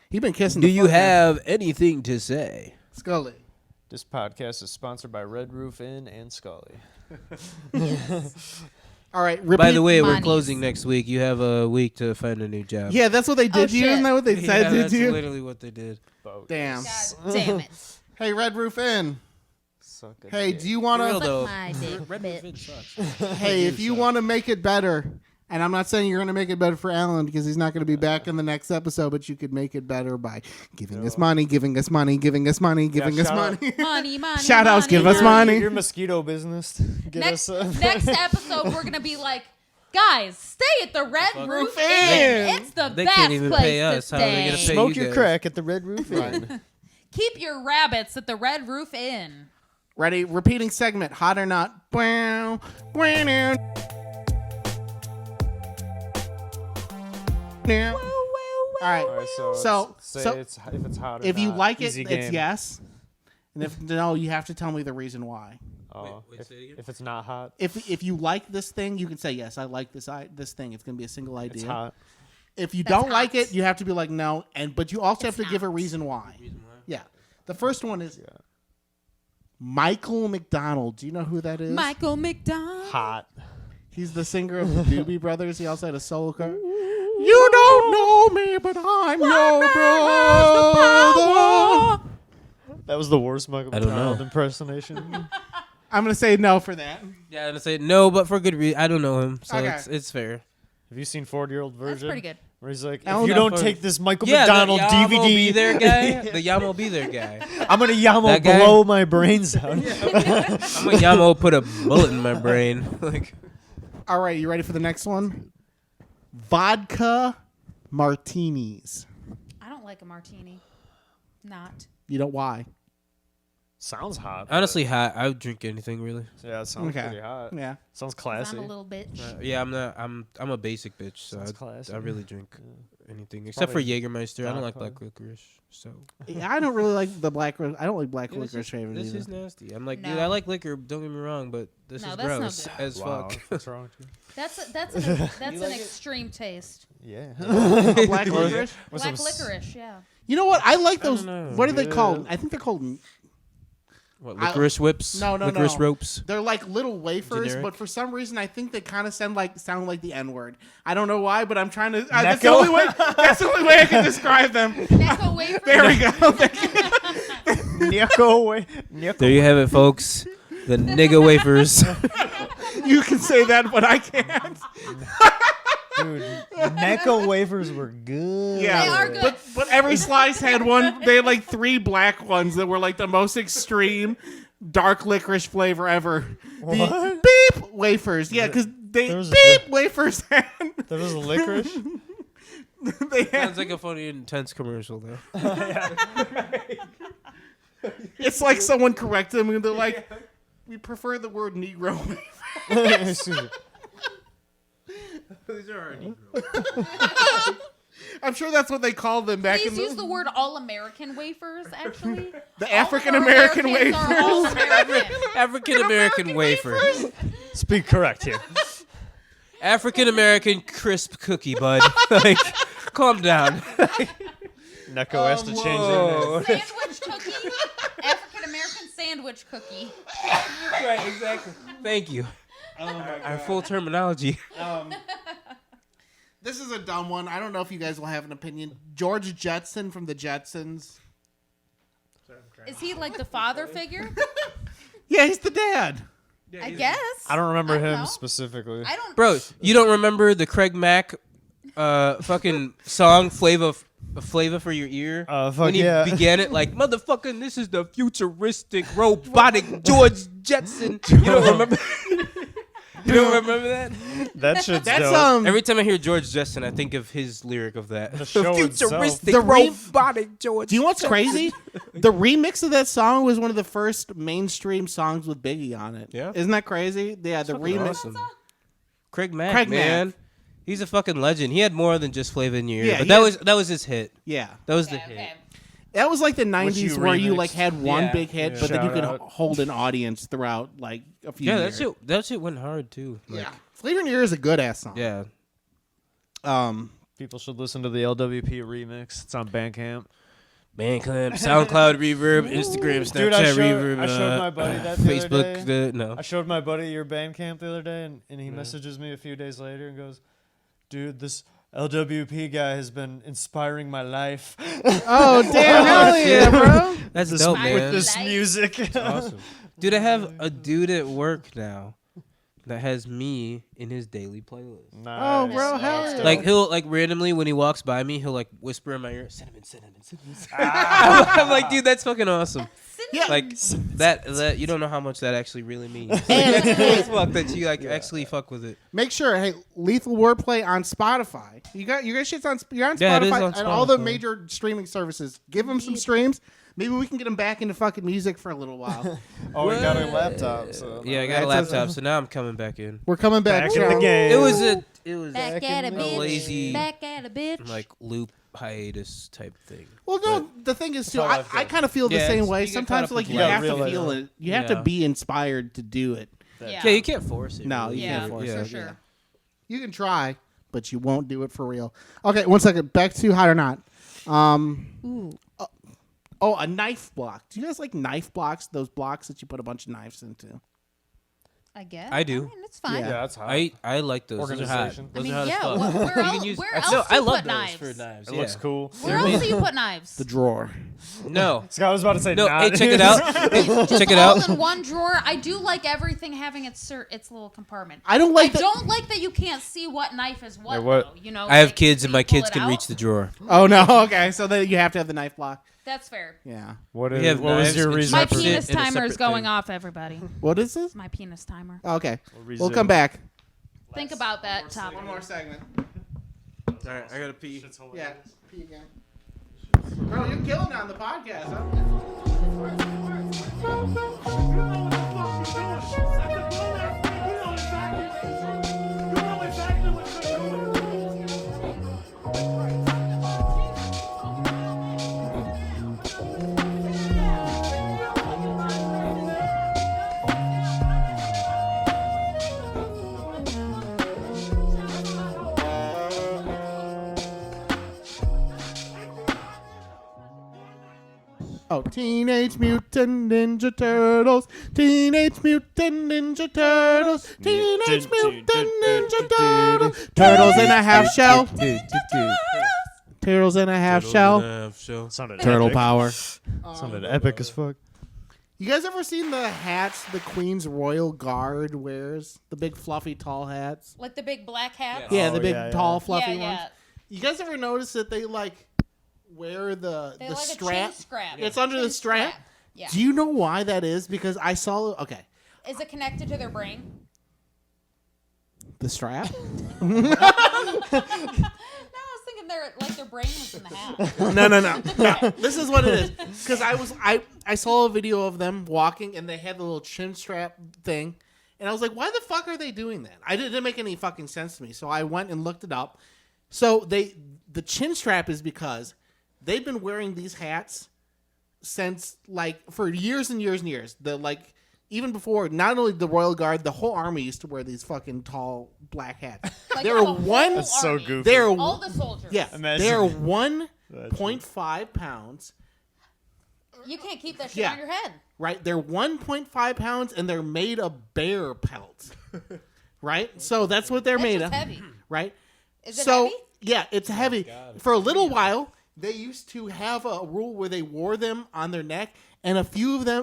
He been kissing. Do the you fuck out have anything to say? of Scully? This podcast is sponsored by Red Roof Inn and Scully. All right. By the way, we're Monies. closing next week. You have a week to find a new job. Yeah, that's what they did to you. shit. Isn't that what they said to that's you? literally what they did. Damn. God damn it. Hey, Red Roof Inn. Suck a Hey, dick. do you want Real to? though. My dick, Red bitch. Roof sucks. Hey, if you want to make it better, and I'm not saying you're going to make it better for Alan because he's not going to be back in the next episode, but you could make it better by giving us money, giving us money, giving us money, giving us shout out. money. Money. Shout outs, give us Your- money. Your mosquito business. Get Next, us. next episode, we're gonna be like, guys, stay at the Red Roof Inn. Inn. It's the They best can't even place pay to us. How are they stay. gonna pay Smoke you your guys? crack at the Red Roof Inn. Keep your rabbits at the Red Roof Inn. Ready? Repeating segment. Hot or not? Wow. Wow. Now. All right. All right, so So- it's if it's hot or If you not. like it, Easy it's game. yes. And if no, you have to tell me the reason why. Oh, Wait, say it again? if it's not hot, If you like this thing, you can say yes. I like this thing. It's gonna be a single idea. it's hot. If you That's don't like hot. it, you have to be like no. But you also have to give a not. reason why. Yeah. The first one is Michael McDonald. Do you know who that is? Michael McDonald. Hot. He's the singer of the Doobie Brothers. He also had a solo career. You don't know me, but I'm your brother. That was the worst Michael I don't McDonald know. impersonation. I'm gonna say no for that. Yeah, and I say no, but for good reason. I don't know him, so Okay. it's fair. Have you seen 40-Year-Old Virgin? That's pretty good. Where he's like, Oh, if you no. don't take this Michael Yeah, McDonald the Yamo DVD, be there guy. The Yamo be there guy. I'm gonna Yamo That guy? blow my brains out. I'm a Yamo put a bullet in my brain. Like, All right, you ready for the next one? Vodka martinis. I don't like a martini. Not. You know why? Sounds hot. honestly, hot. I would drink anything really. Yeah, it sounds Okay. pretty hot. Yeah. Sounds 'Cause classy. I'm a little bitch. Yeah, I'm not. I'm a basic bitch, so Sounds classy. I really drink anything except for Probably Jägermeister. I don't like vodka. black licorice. So I don't really like the black. I don't like black Yeah, this licorice flavors This either. is nasty. I'm like, No. dude, I like liquor. Don't get me wrong, but this No, is that's no gross good. as Wow, fuck. what's wrong with you? That's an like it? extreme taste. Yeah. Black licorice. What's Black some licorice, yeah. You know what? I like I don't those. know. What are they Yeah. called? I think they're called What, licorice whips? No, Licorice ropes? They're like little wafers, Generic? but for some reason I think they kind of sound like the N-word. I don't know why, but I'm trying to. That's the only way. That's the only way I can describe them. Necco wafer. There we go. There you have it, folks. The nigga wafers. You can say that, but I can't. Dude, Necco wafers were good. Yeah, They are good. But every slice had one. They had like 3 black ones that were like the most extreme dark licorice flavor ever. What? The beep wafers. Yeah, because they There's beep wafers had. There was a licorice. They had. Sounds like a funny, intense commercial, though. It's like someone corrected them and they're like, "We prefer the word Negro." These are our Negro. I'm sure that's what they called them back Please in use the word all-American wafers, actually. the African American All-Americans are wafers. all-American. African American wafer. Speak correct here. African American crisp cookie, bud. Like, calm down. Necco has to change their whoa. name. Sandwich cookie. African-American sandwich cookie. Right, exactly. Thank you. Our full terminology. This is a dumb one. I don't know if you guys will have an opinion. George Jetson from the Jetsons. Is he like the father figure? Yeah, he's the dad. I guess. I don't remember I don't him know. specifically. I don't. Bro, you don't remember the Craig Mack fucking song Flavor for Your Ear? Fuck when he yeah. began it like, motherfucking, this is the futuristic robotic George Jetson. You don't remember? You don't remember that? That shit's That's dope. Every time I hear George Jetson, I think of his lyric of that. The show itself. futuristic The re- robotic George. Do you know what's crazy? The remix of that song was one of the first mainstream songs with Biggie on it. Yeah. Isn't that crazy? Yeah, the fucking remix. awesome. Craig Mack, Craig man. Mack. He's a fucking legend. He had more than just Flavor in Your Ear. Yeah, but he that was his hit. Yeah. That was the Okay, hit. okay. That was like the 90s you where you remixed. like had one Yeah, big hit, yeah. but then you Shout could out. hold an audience throughout like a few Yeah, years. that shit went hard too. Like, Yeah. Flavor in Your Ear is a good ass song. yeah. People should listen to the LWP remix. It's on Bandcamp. Bandcamp, SoundCloud Reverb, Instagram, Snapchat Dude, I Reverb, showed my buddy that the other Facebook. day. No, I showed my buddy your Bandcamp the other day, and he messages me a few days later and goes, "Dude, this LWP guy has been inspiring my life Oh damn! Hell yeah, bro. that's this, dope, I man. with this Life. music." Awesome. Dude, I have a dude at work now that has me in his daily playlist. Nice. Oh, bro, hell yeah. Like he'll like randomly when he walks by me, he'll like whisper in my ear, "Cinnamon, cinnamon, cinnamon." I'm like, dude, that's fucking awesome. Yeah. Like that you don't know how much that actually really means. And- It's fuck that you like actually fuck with it. Make sure, hey, Lethal Wordplay on Spotify. You guys shit's on. You're on Spotify Yeah, it is on and all the Spotify. major streaming services. Give them some streams. Maybe we can get them back into fucking music for a little while. Oh, we got a laptop. So Yeah, I got a That's laptop, so now I'm coming back in. We're coming back. back in the Sean. game. It was Back at a a bitch. lazy Back at a bitch. like loop hiatus type thing. Well, no, the thing is too. how I I feel. kind of feel the Yeah, same it's- way. you get caught Sometimes, up like with you life. have to Realize feel that. it. You have to Yeah. be inspired to do it. Yeah. Yeah, you can't force it. No, really. you Yeah, can't force yeah. it. for sure. You can try, but you won't do it for real. Okay, one second. Back to Hot or Not. Ooh. Oh, a knife block. Do you guys like knife blocks? Those blocks that you put a bunch of knives into. I guess. I do. I mean, it's fine. Yeah. Yeah, that's hot. I like those. Those are hot. Organization. Those I mean, are hot yeah. as fuck. Where You else, can use- where I- else no, do I you love put those knives? for knives. It yeah. looks cool. Where else do you put knives? The drawer. No, Scott was about to say no. not. Hey, check it out. Just Check it all out. in one drawer. I do like everything having its little compartment. I don't like I the- don't like that you can't see what knife is what. Yeah, what- Though, you know, I have like, kids, and when my you pull kids it can out. reach the drawer. Oh no. Okay, so then you have to have the knife block. That's fair. Yeah. What, We is, have what was knives your and reason My separate for shit penis in a timer is separate going thing. off, everybody. What is this? My penis timer. Okay. reason? We'll come back. Think about that topic. One more segment. All right, I gotta pee. Yeah. Pee again. Bro, you're killing it on the podcast, huh? Oh, Teenage Mutant Ninja Turtles. Teenage Mutant Ninja Turtles. Teenage Mutant Ninja Turtles. Turtles in a half shell. Turtles in a half shell. Sounded Turtle epic. power. Sounded epic as fuck. You guys ever seen the hats the Queen's Royal Guard wears? The big fluffy tall hats? Like the big black hats. Yeah, Oh, the big yeah, yeah. tall fluffy yeah, ones. yeah. You guys ever notice that they like wear the They're like strap? a chin strap. It's under Chin the strap? Yeah. Do you know why that is? Because I saw okay. Is it connected to their brain? The strap? No, I was thinking their brain was in the hat. No. This is what it is. Because I saw a video of them walking and they had the little chin strap thing. And I was like, why the fuck are they doing that? It didn't make any fucking sense to me. So I went and looked it up. So the chin strap is because they've been wearing these hats since for years and years and years. Even before, not only the Royal Guard, the whole army used to wear these fucking tall black hats. Like They're the whole one. That's so army. goofy. They're All the soldiers. yeah. Imagine. They're 1.5 pounds. You can't keep that shit Yeah. on your head. Right? They're 1.5 pounds and they're made of bear pelts. Right? So that's what they're That's made just of. heavy. Right? Is it So heavy? yeah, it's heavy. For a little while, they used to have a rule where they wore them on their neck, and a few they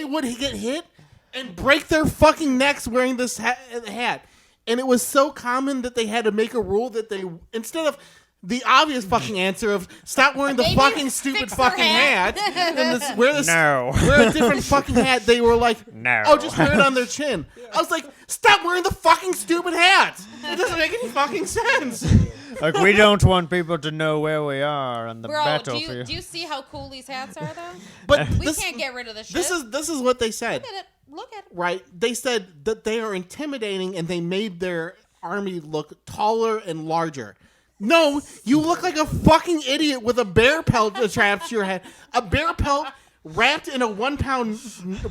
would get hit and break their fucking necks wearing this hat. And it was so common that they had to make a rule that they, instead of the obvious fucking answer of stop wearing the Maybe fucking stupid fix their fucking hat. hat and wear No. wear a different fucking hat, they were like, No. oh, just wear it on their chin. I was like, stop wearing the fucking stupid hat. It doesn't make any fucking sense. Like, we don't want people to know where we are on the Bro, battlefield. do you see how cool these hats are, though? But We this, can't get rid of this shit. this is what they said. Look at it. Look at it. Right? They said that they are intimidating and they made their army look taller and larger. No, you look like a fucking idiot with a bear pelt strapped to your head. A bear pelt wrapped in a 1 pound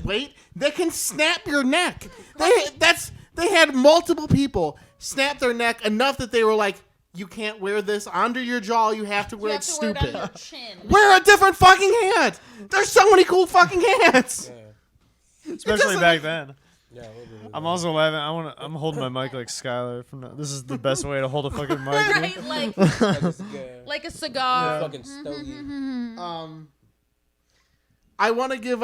weight that can snap your neck. They had multiple people snap their neck enough that they were like, you can't wear this under your jaw. You have to wear You it have to wear it on stupid. your chin. Wear a different fucking hat. There's so many cool fucking hats. Especially back then. Yeah, I'm also laughing. I'm holding my mic like Skylar. This is the best way to hold a fucking mic. Right? Like, like a cigar. fucking stogie. I want to give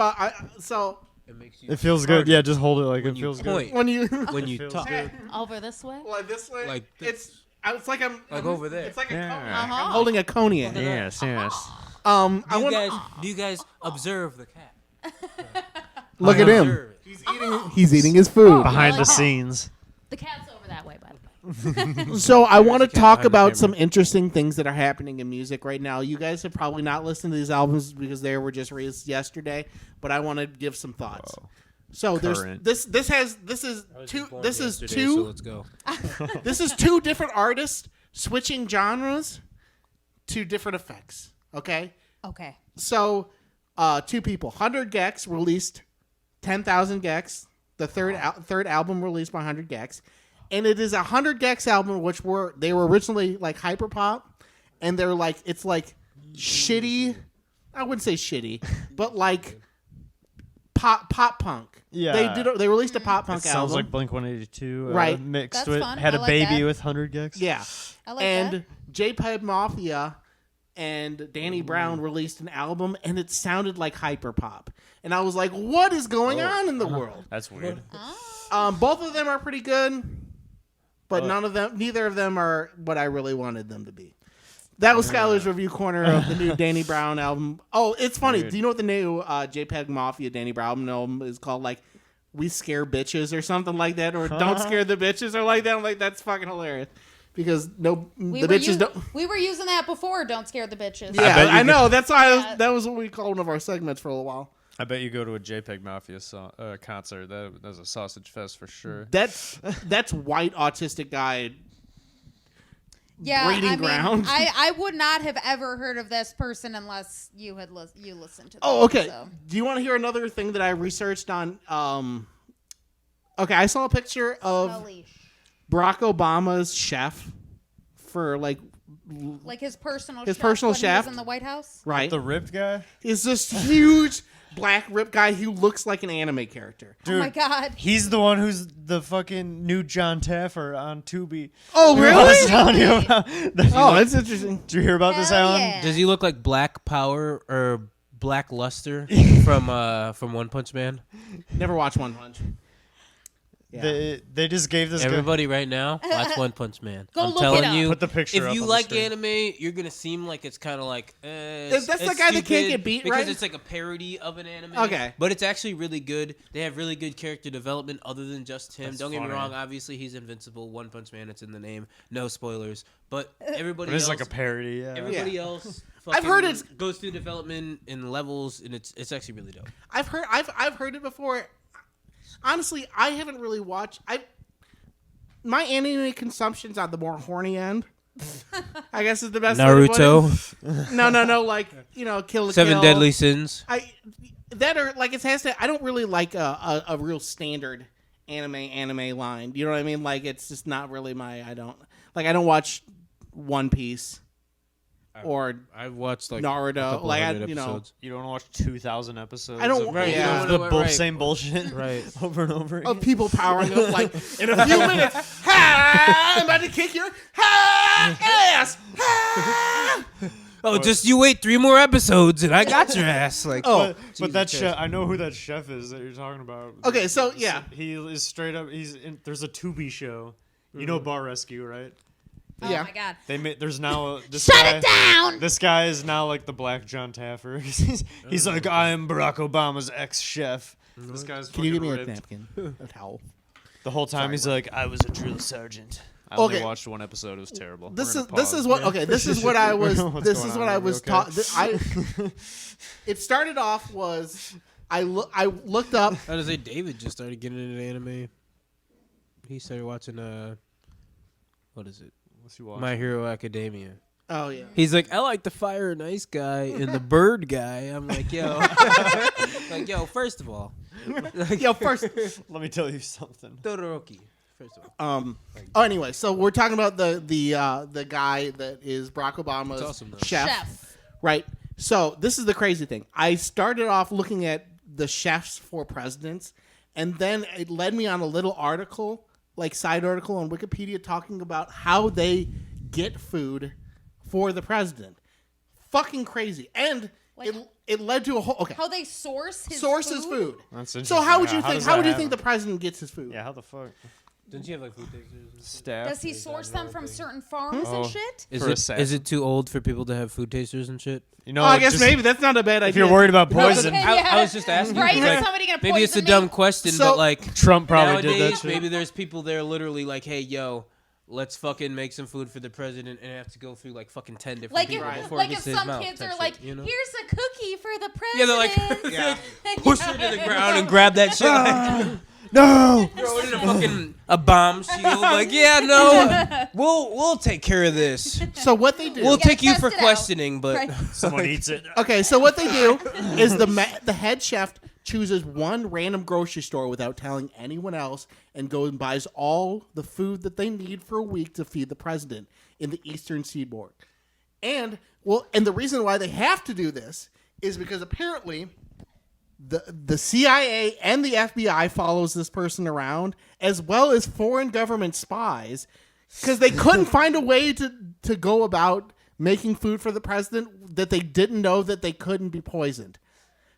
so It makes you It feels good. Yeah, just hold it like when it you feels point, good. when you when you feels talk. good. Over this way? like this way, Like it's like I'm Like over there. It's like a Yeah. cognac. Uh-huh. I'm holding a cognac. Yes, yes. I Do you want guys do you guys observe the cat? look at him. Observe it. He's eating his food. Behind the like- scenes. The cat's over that way, by the way. So I want to There's a cat talk behind the about camera. some interesting things that are happening in music right now. You guys have probably not listened to these albums because they were just released yesterday, but I want to give some thoughts. So Current. this is I was two just born this is yesterday, so two let's go. this is two different artists switching genres to different effects. Okay? Okay. So, two people. 100 Gex released 10,000 Gex, the third album released by 100 Gex, and it is a 100 Gex album, which they were originally like hyperpop, and they're like it's like shitty. I wouldn't say shitty, but like pop punk. Yeah. They released a pop It punk sounds album, like Blink 182. Right. Mixed That's with fun. had I a like baby that. with 100 Gex. yeah, I like and that. JPEG Mafia and Danny Brown released an album, and it sounded like hyperpop. And I was like, "What is going on in the world?" That's weird. Both of them are pretty good, but neither of them are what I really wanted them to be. That was Skylar's review corner of the new Danny Brown album. Oh, it's funny. Weird. Do you know what the new JPEG Mafia Danny Brown album is called? Like, We Scare Bitches or something like that, or Don't Scare the Bitches or like that. I'm like, that's fucking hilarious. Because the bitches don't. We were using that before. Don't scare the bitches. Yeah, bet you I know. could- That's why that was what we called one of our segments for a little while. I bet you go to a JPEG Mafia concert. That's a sausage fest for sure. That's white autistic guy. Yeah, breeding I mean, ground. I would not have ever heard of this person unless you had you listened to them. Oh, okay. So. Do you want to hear another thing that I researched on? Okay, I saw a picture of Alish. Barack Obama's chef for like Like his personal His chef personal when he chef. was in the White House. right, The ripped guy. is this huge black rip guy who looks like an anime character. Oh my God. He's the one who's the fucking new John Taffer on Tubi. Oh, I was really? telling you about. Oh, that's interesting. Did you hear about this, Hell Alan? yeah. Does he look like Black Power or Black Luster from One Punch Man? Never watched One Punch. Yeah. They just gave this guy. Everybody right now, watch One Punch Man. Go I'm look it telling up. you, Put the picture up if you on the like screen. anime, you're gonna seem like it's kind of like. That's the it's guy that can't stupid get beat, because right? it's like a parody of an anime. Okay. but it's actually really good. They have really good character development, other than just him. That's Don't get me funny. wrong. Obviously, he's invincible. One Punch Man. It's in the name. No spoilers. But everybody But it's else, like a parody. Yeah. everybody else. I've heard fucking it's- goes through development in levels, and it's actually really dope. I've heard it before. Honestly, I haven't really watched. My anime consumption's on the more horny end. I guess is the best. way to put it. Naruto, No. Like Kill la Seven Kill. Deadly Sins. That are like it has to. I don't really like a real standard anime line. You know what I mean? Like it's just not really my. I don't watch One Piece or I've watched like Naruto. a couple Like, hundred you know, episodes. You don't watch 2,000 episodes. I don't- Of right, yeah. the Right. same bullshit. Right. Over and over again. of people powering up like in a few minutes. Ha! I'm about to kick your ass. Ha! Oh, just you wait 3 more episodes and I got your ass. Like, Oh, But that Jesus chef, Christ. I know who that chef is that you're talking about. Okay, so, yeah. He is straight up. There's a Tubi show. You know Bar Rescue, right? Oh Yeah. my God. There's now this Shut guy, it down. This guy is now like the Black John Taffer. he's like, I am Barack Obama's ex-chef. This guy's Can you give me fucking a ripped. napkin? A towel. The whole time he's like, I was a drill sergeant. I only Okay. watched one episode. It was terrible. This We're is gonna this is pause. what okay. This is what I was. What's This going is on? what I Are you was okay? taught. It started off was I looked up. I was say David just started getting into anime. He started watching what is it? What's he watching? My Hero Academia. Oh yeah. He's like, I like the fire and ice guy and the bird guy. I'm like, yo, first of all, Yo, first. Let me tell you something. Todoroki. First of all, Oh, anyway, so we're talking about the guy that is Barack Obama's It's awesome, though. Chef. right? So this is the crazy thing. I started off looking at the chefs for presidents, and then it led me on a little article, like side article on Wikipedia, talking about how they get food for the president. Fucking crazy, and Like- it led to a whole How they source his sources food. That's So interesting. how would you Yeah, think? does How that would you happen? think the president gets his food? Yeah, how the fuck? didn't you have like food tasters? And Staff. Does he source them from certain farms Oh. and shit? Is For it assassin. is it too old for people to have food tasters and shit? You know, Oh, I guess just- maybe that's not a bad idea. If you're worried about poison, Okay. I was just asking. Right? because, Is somebody gonna maybe it's a poison dumb me? question, So- but like Trump probably nowadays, did that shit. maybe there's people there literally like, hey, yo, let's fucking make some food for the president and have to go through like fucking 10 different Like people if, before like it if gets to his some mouth kids type are shit, like, you know? here's a cookie for the Yeah, president. they're like, Yeah. push her to the ground and grab that shit, like, no. throw it in a fucking a bomb shield. Like, yeah, no, we'll take care of this. So what they do? We'll gotta take you test for it out. questioning, but Right. Someone eats it. Okay, so what they do is the head chef chooses one random grocery store without telling anyone else and goes and buys all the food that they need for a week to feed the president in the Eastern Seaboard. And the reason why they have to do this is because apparently the CIA and the FBI follows this person around, as well as foreign government spies, because they couldn't find a way to go about making food for the president that they didn't know that they couldn't be poisoned.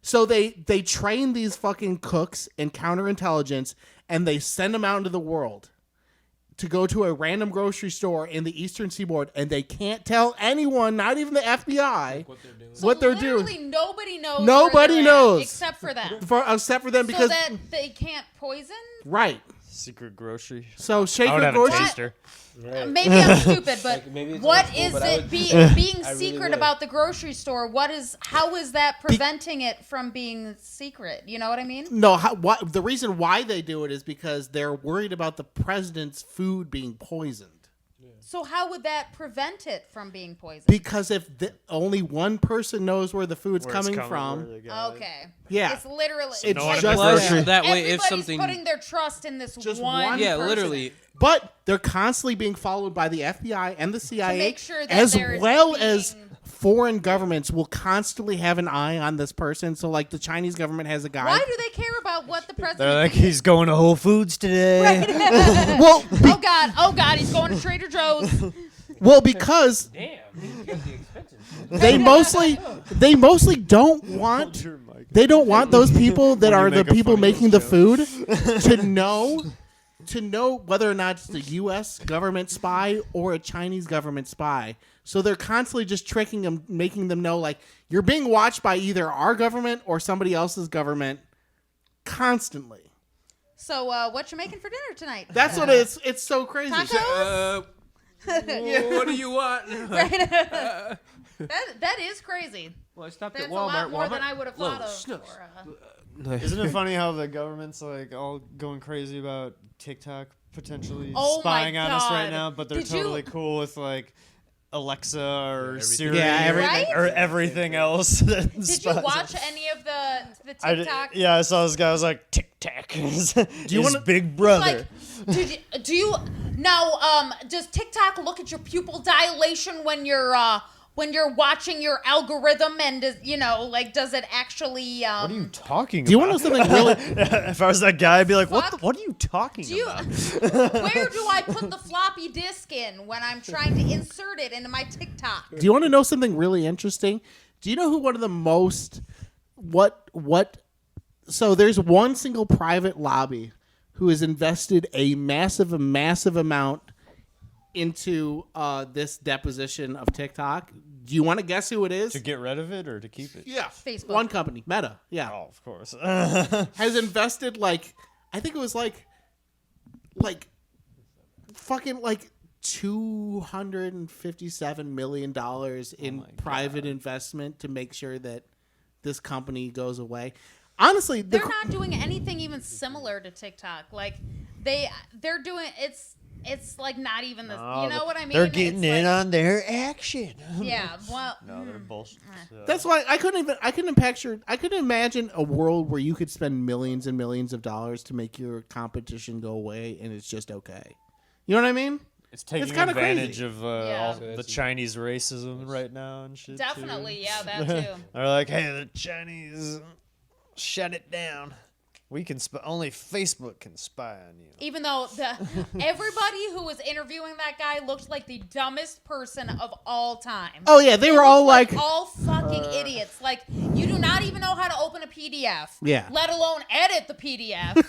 So they train these fucking cooks in counterintelligence, and they send them out into the world to go to a random grocery store in the Eastern Seaboard, and they can't tell anyone, not even the FBI, what they're doing. Literally nobody knows. Nobody where they're at knows. except for them. Except for them So because that they can't poison. right. Secret grocery. So I would Shaker have a grocery. taster. Maybe I'm stupid, but maybe it's what old school, is but I it would- being I really secret would. about the grocery store? How is that preventing it from being secret? You know what I mean? No, the reason why they do it is because they're worried about the president's food being poisoned. So how would that prevent it from being poisoned? Because if only one person knows where the food's Where it's coming where from, they got it. Okay. yeah, It's literally It's No one at just the grocery- that. That way, if everybody's something, putting their trust in this Just one. one yeah, person. literally, But they're constantly being followed by the FBI and the CIA, make sure that as there's well being- as foreign governments will constantly have an eye on this person. So, like, the Chinese government has a guy. Why do they care about what the president? They're like, thinks? he's going to Whole Foods today. well, Oh God, he's going to Trader Joe's. because damn, you kept the expensive. they mostly don't want they don't want those people that When you are the make a people funny making the little food to know whether or not it's the U.S. government spy or a Chinese government spy. So they're constantly just tricking them, making them know, like, you're being watched by either our government or somebody else's government constantly. So what you making for dinner tonight? That's what it's so crazy. Tacos? What do you want? That is crazy. Well, I stopped That's at a Walmart. lot more Walmart? than I would have Whoa, thought of. shucks. for, Isn't it funny how the government's like all going crazy about TikTok potentially Oh my spying on us right God. now, but they're Did you- totally cool with like Alexa or everything. Siri Yeah, or, everything. or everything else. That Did spies you on watch us. any of the I did- TikTok? yeah, I saw this guy. I was like, Tic Tac. Do you wanna- Big Brother? Like, do you now? Does TikTok look at your pupil dilation when you're watching your algorithm, and does it actually? What are you talking Do you about? want to know something really? If I was that guy, I'd be like, Fuck. what are you talking Do you, about? where do I put the floppy disk in when I'm trying to insert it into my TikTok? Do you want to know something really interesting? Do you know who one of the most so there's one single private lobby who has invested a massive amount into this deposition of TikTok. Do you want to guess who it is? To get rid of it or to keep it? Yeah. Facebook. One company, Meta. Yeah. Oh, of course. Has invested I think it was fucking $257 million in private investment to make sure that this company goes away. Honestly, They're not doing anything even similar to TikTok. Like they're doing it's like not even the you know what I mean? They're getting It's in like- on their action. Yeah, well, No, they're bullshit. That's why I couldn't imagine a world where you could spend millions and millions of dollars to make your competition go away and it's just okay. You know what I mean? It's taking kinda advantage crazy. of Yeah. all So the that's- Chinese racism right now and shit. too. definitely, yeah, that too. They're like, hey, the Chinese, shut it down. We can only Facebook can spy on you. Even though everybody who was interviewing that guy looked like the dumbest person of all time. Oh yeah, they were all like all fucking idiots. Like, you do not even know how to open a PDF. Yeah. Let alone edit the PDF.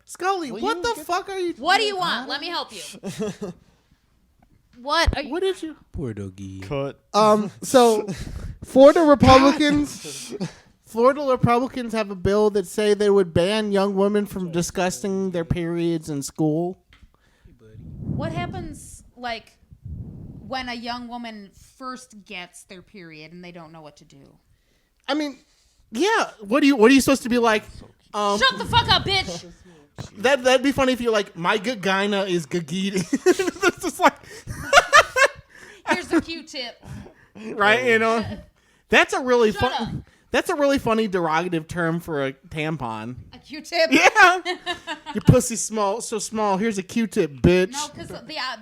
Scully, what the fuck are you What do you want? Let me help you. What are you? What did you Poor doggy. Cut. So Florida Republicans have a bill that say they would ban young women from discussing their periods in school. What happens, like, when a young woman first gets their period and they don't know what to do? I mean, yeah. What are you supposed to be like? Shut the fuck up, bitch! That'd be funny if you're like, my gagina is gagiti. It's just like, Here's the Q-tip. right? You know, that's a really Shut up. fun. That's a really funny derogative term for a tampon. A Q-tip? Yeah, your pussy's so small. Here's a Q-tip, bitch. No, because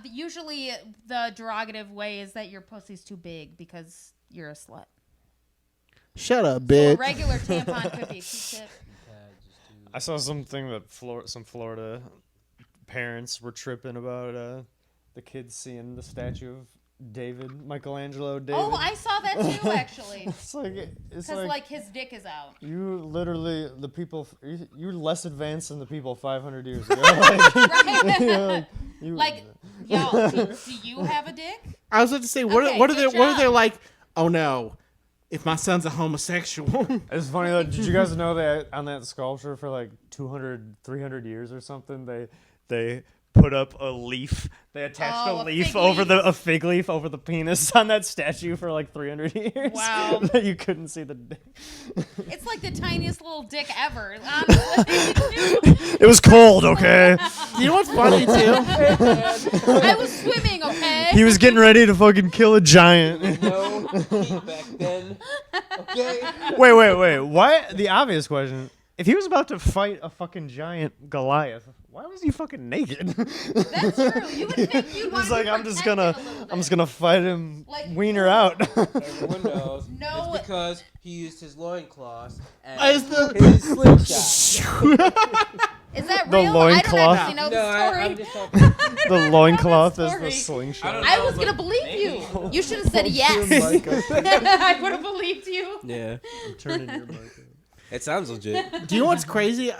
usually the derogative way is that your pussy's too big because you're a slut. Shut up, So a bitch. regular tampon could be a Q-tip. I saw something that some Florida parents were tripping about the kids seeing the statue of Michelangelo David. Oh, I saw that too, actually. It's Because, like, like, his dick is out. you literally, the people, you're less advanced than the people 500 years ago. Like, Right? you- Like, yo, do you have a dick? I was about to say, Okay, what are good they job. like? Oh no, if my son's a homosexual. It's funny though. Did you guys know that on that sculpture for like 200, 300 years or something, they put up a leaf. They attached Oh, a a leaf fig over leaf. a fig leaf over the penis on that statue for like 300 years. Wow. That you couldn't see the dick. It's like the tiniest little dick ever. Honestly. It was cold, okay? You know what's funny too? I was swimming, okay? He was getting ready to fucking kill a giant. No, back then. Okay. Wait. Why? The obvious question. If he was about to fight a fucking giant Goliath, why was he fucking naked? That's true. You would think you'd want He's to like, be I'm just protected gonna a little bit. fight him, Like, wiener out. Everyone knows. No. It's because he used his loincloths As as the- his slingshot. Is that The real? loincloth. I don't actually know No, the story. I'm just talking. The loincloth is story. the slingshot. I was gonna believe you. You should have said yes. I would have believed you. Yeah, Turning your mic. it sounds legit. Do you know what's crazy?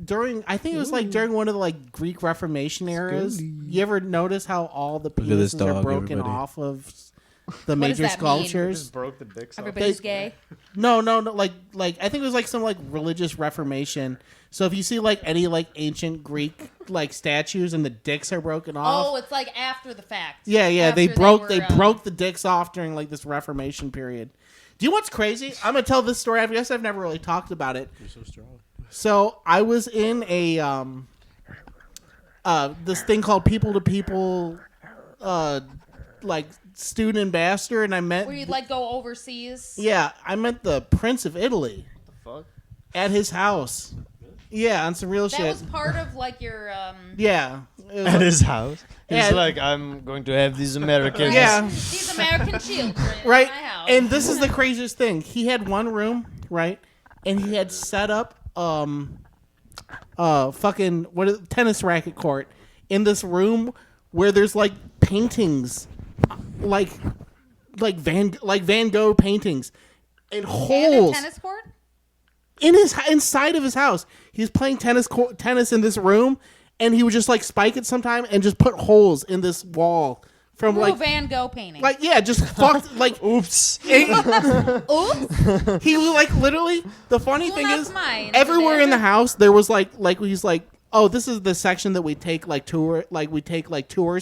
During I think it was like during one of the like Greek Reformation eras. You ever notice how all the at this penises are dog, broken everybody. off of the What does major that mean? sculptures? Just broke the dicks off. Everybody's gay. No. Like I think it was like some like religious reformation. So if you see like any like ancient Greek like statues and the dicks are broken off. Oh, it's like after the fact. Yeah, After they broke were, they broke the dicks off during like this Reformation period. Do you know what's crazy? I'm gonna tell this story. I guess I've never really talked about it. You're so strong. So I was in a this thing called People to People, like student ambassador, and I met. Where you'd like go overseas. Yeah, I met the Prince of Italy Fuck. at his house. Yeah, on some real That shit. was part of like your Yeah. It was At his house. He's Yeah. like, I'm going to have these Americans. Yeah. these American children right. in my house. And this is the craziest thing. He had one room, right? And he had set up tennis racket court in this room where there's like paintings like Van Gogh paintings and And a holes tennis court. inside of his house. He was playing tennis in this room, and he would just like spike it sometime and just put holes in this wall from Real like Van Gogh painting. just fucked like Oops. Oops. he was like literally. The funny Well, thing that's is, mine. everywhere in the There. house there was like he's like, oh, this is the section that we take like tours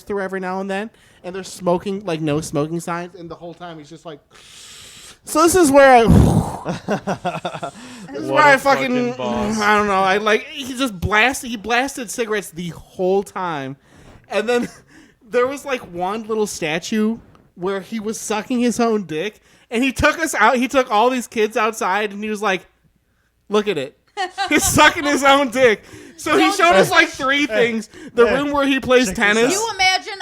through every now and then, and there's smoking like no smoking signs, and the whole time he's just like. So this is where I fucking boss. I don't know. I like he blasted cigarettes the whole time. And then there was like one little statue where he was sucking his own dick, and he took us out. He took all these kids outside, and he was like, "Look at it. He's sucking his own dick." So he showed us like three things. The room where he plays tennis. You imagine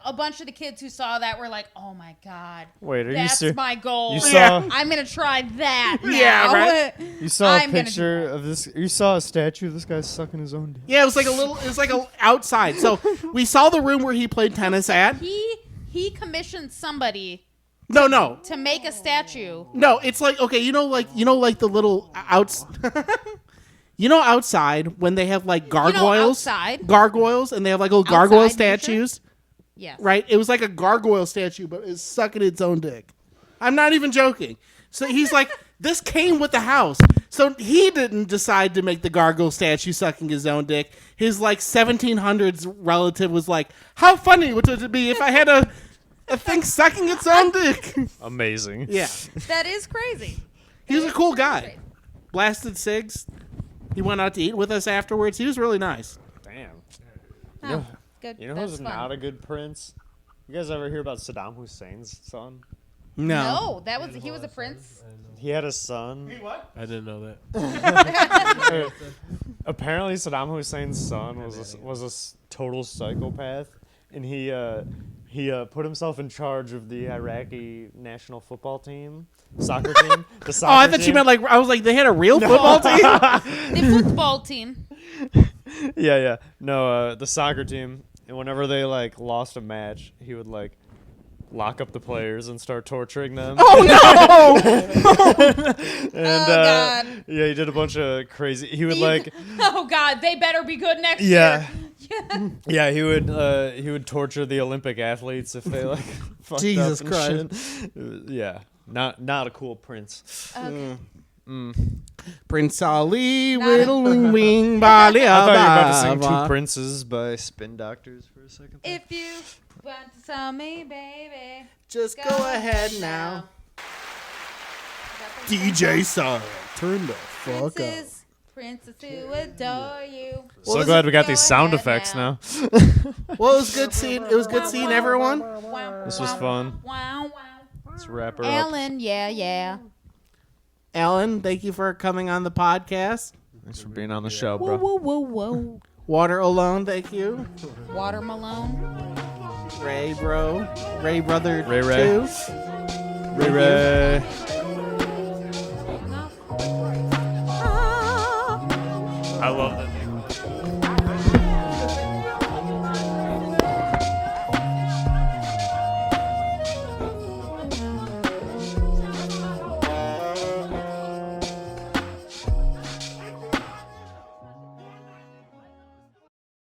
a bunch of the kids who saw that were like, "Oh my god, Wait, are you that's serious? my goal. You saw, Yeah. I'm gonna try that." Yeah, now." right. you saw a I'm gonna do picture of this. You saw a statue of this guy sucking his own dick. Yeah, it was like a outside. So we saw the room where he played tennis at. He commissioned somebody No. to make a statue. No, it's like okay, you know, like the little outs. You know, outside when they have like gargoyles, and they have like little gargoyle Outside, you sure? statues, Yes. right? It was like a gargoyle statue, but it's sucking its own dick. I'm not even joking. So he's like, this came with the house. So he didn't decide to make the gargoyle statue sucking his own dick. His like 1700s relative was like, how funny would it be if I had a thing sucking its own dick? Amazing. Yeah, That is crazy. he was a cool guy. Blasted cigs. He went out to eat with us afterwards. He was really nice. Damn. Oh, good. You know That's who's fun. not a good prince? You guys ever hear about Saddam Hussein's son? No, he was a prince. He had a son. I didn't know that. Apparently, Saddam Hussein's son was a total psychopath, and he put himself in charge of the Iraqi national football team, soccer team. The soccer Oh, I thought team. you meant like I was like they had a real football team. The football team. Yeah. No, the soccer team. And whenever they like lost a match, he would like lock up the players and start torturing them. Oh no! And God. yeah, he did a bunch of crazy. He would like Oh God, they better be good next yeah. year. Yeah, he would torture the Olympic athletes if they like fucked Jesus up and Christ. shit. Yeah, not a cool prince. Okay. Prince Ali, whittling wing, bali, I thought you were about to sing Two Princes by Spin Doctors for a second. If you want to tell me, baby. Just go ahead now. DJ Sarge, turn the fuck up. Princess who adore you. So was glad it? we got these Go sound ahead effects now. Well, it was good seeing. It was good seeing everyone. This was fun. Wow, wow. Let's wrap her up. Alan, yeah. Alan, thank you for coming on the podcast. Thanks for being on the show, Whoa, bro. whoa. Water alone, thank you. Water Malone. Ray, bro. Ray, brother. Ray. Too. Ray. I love that.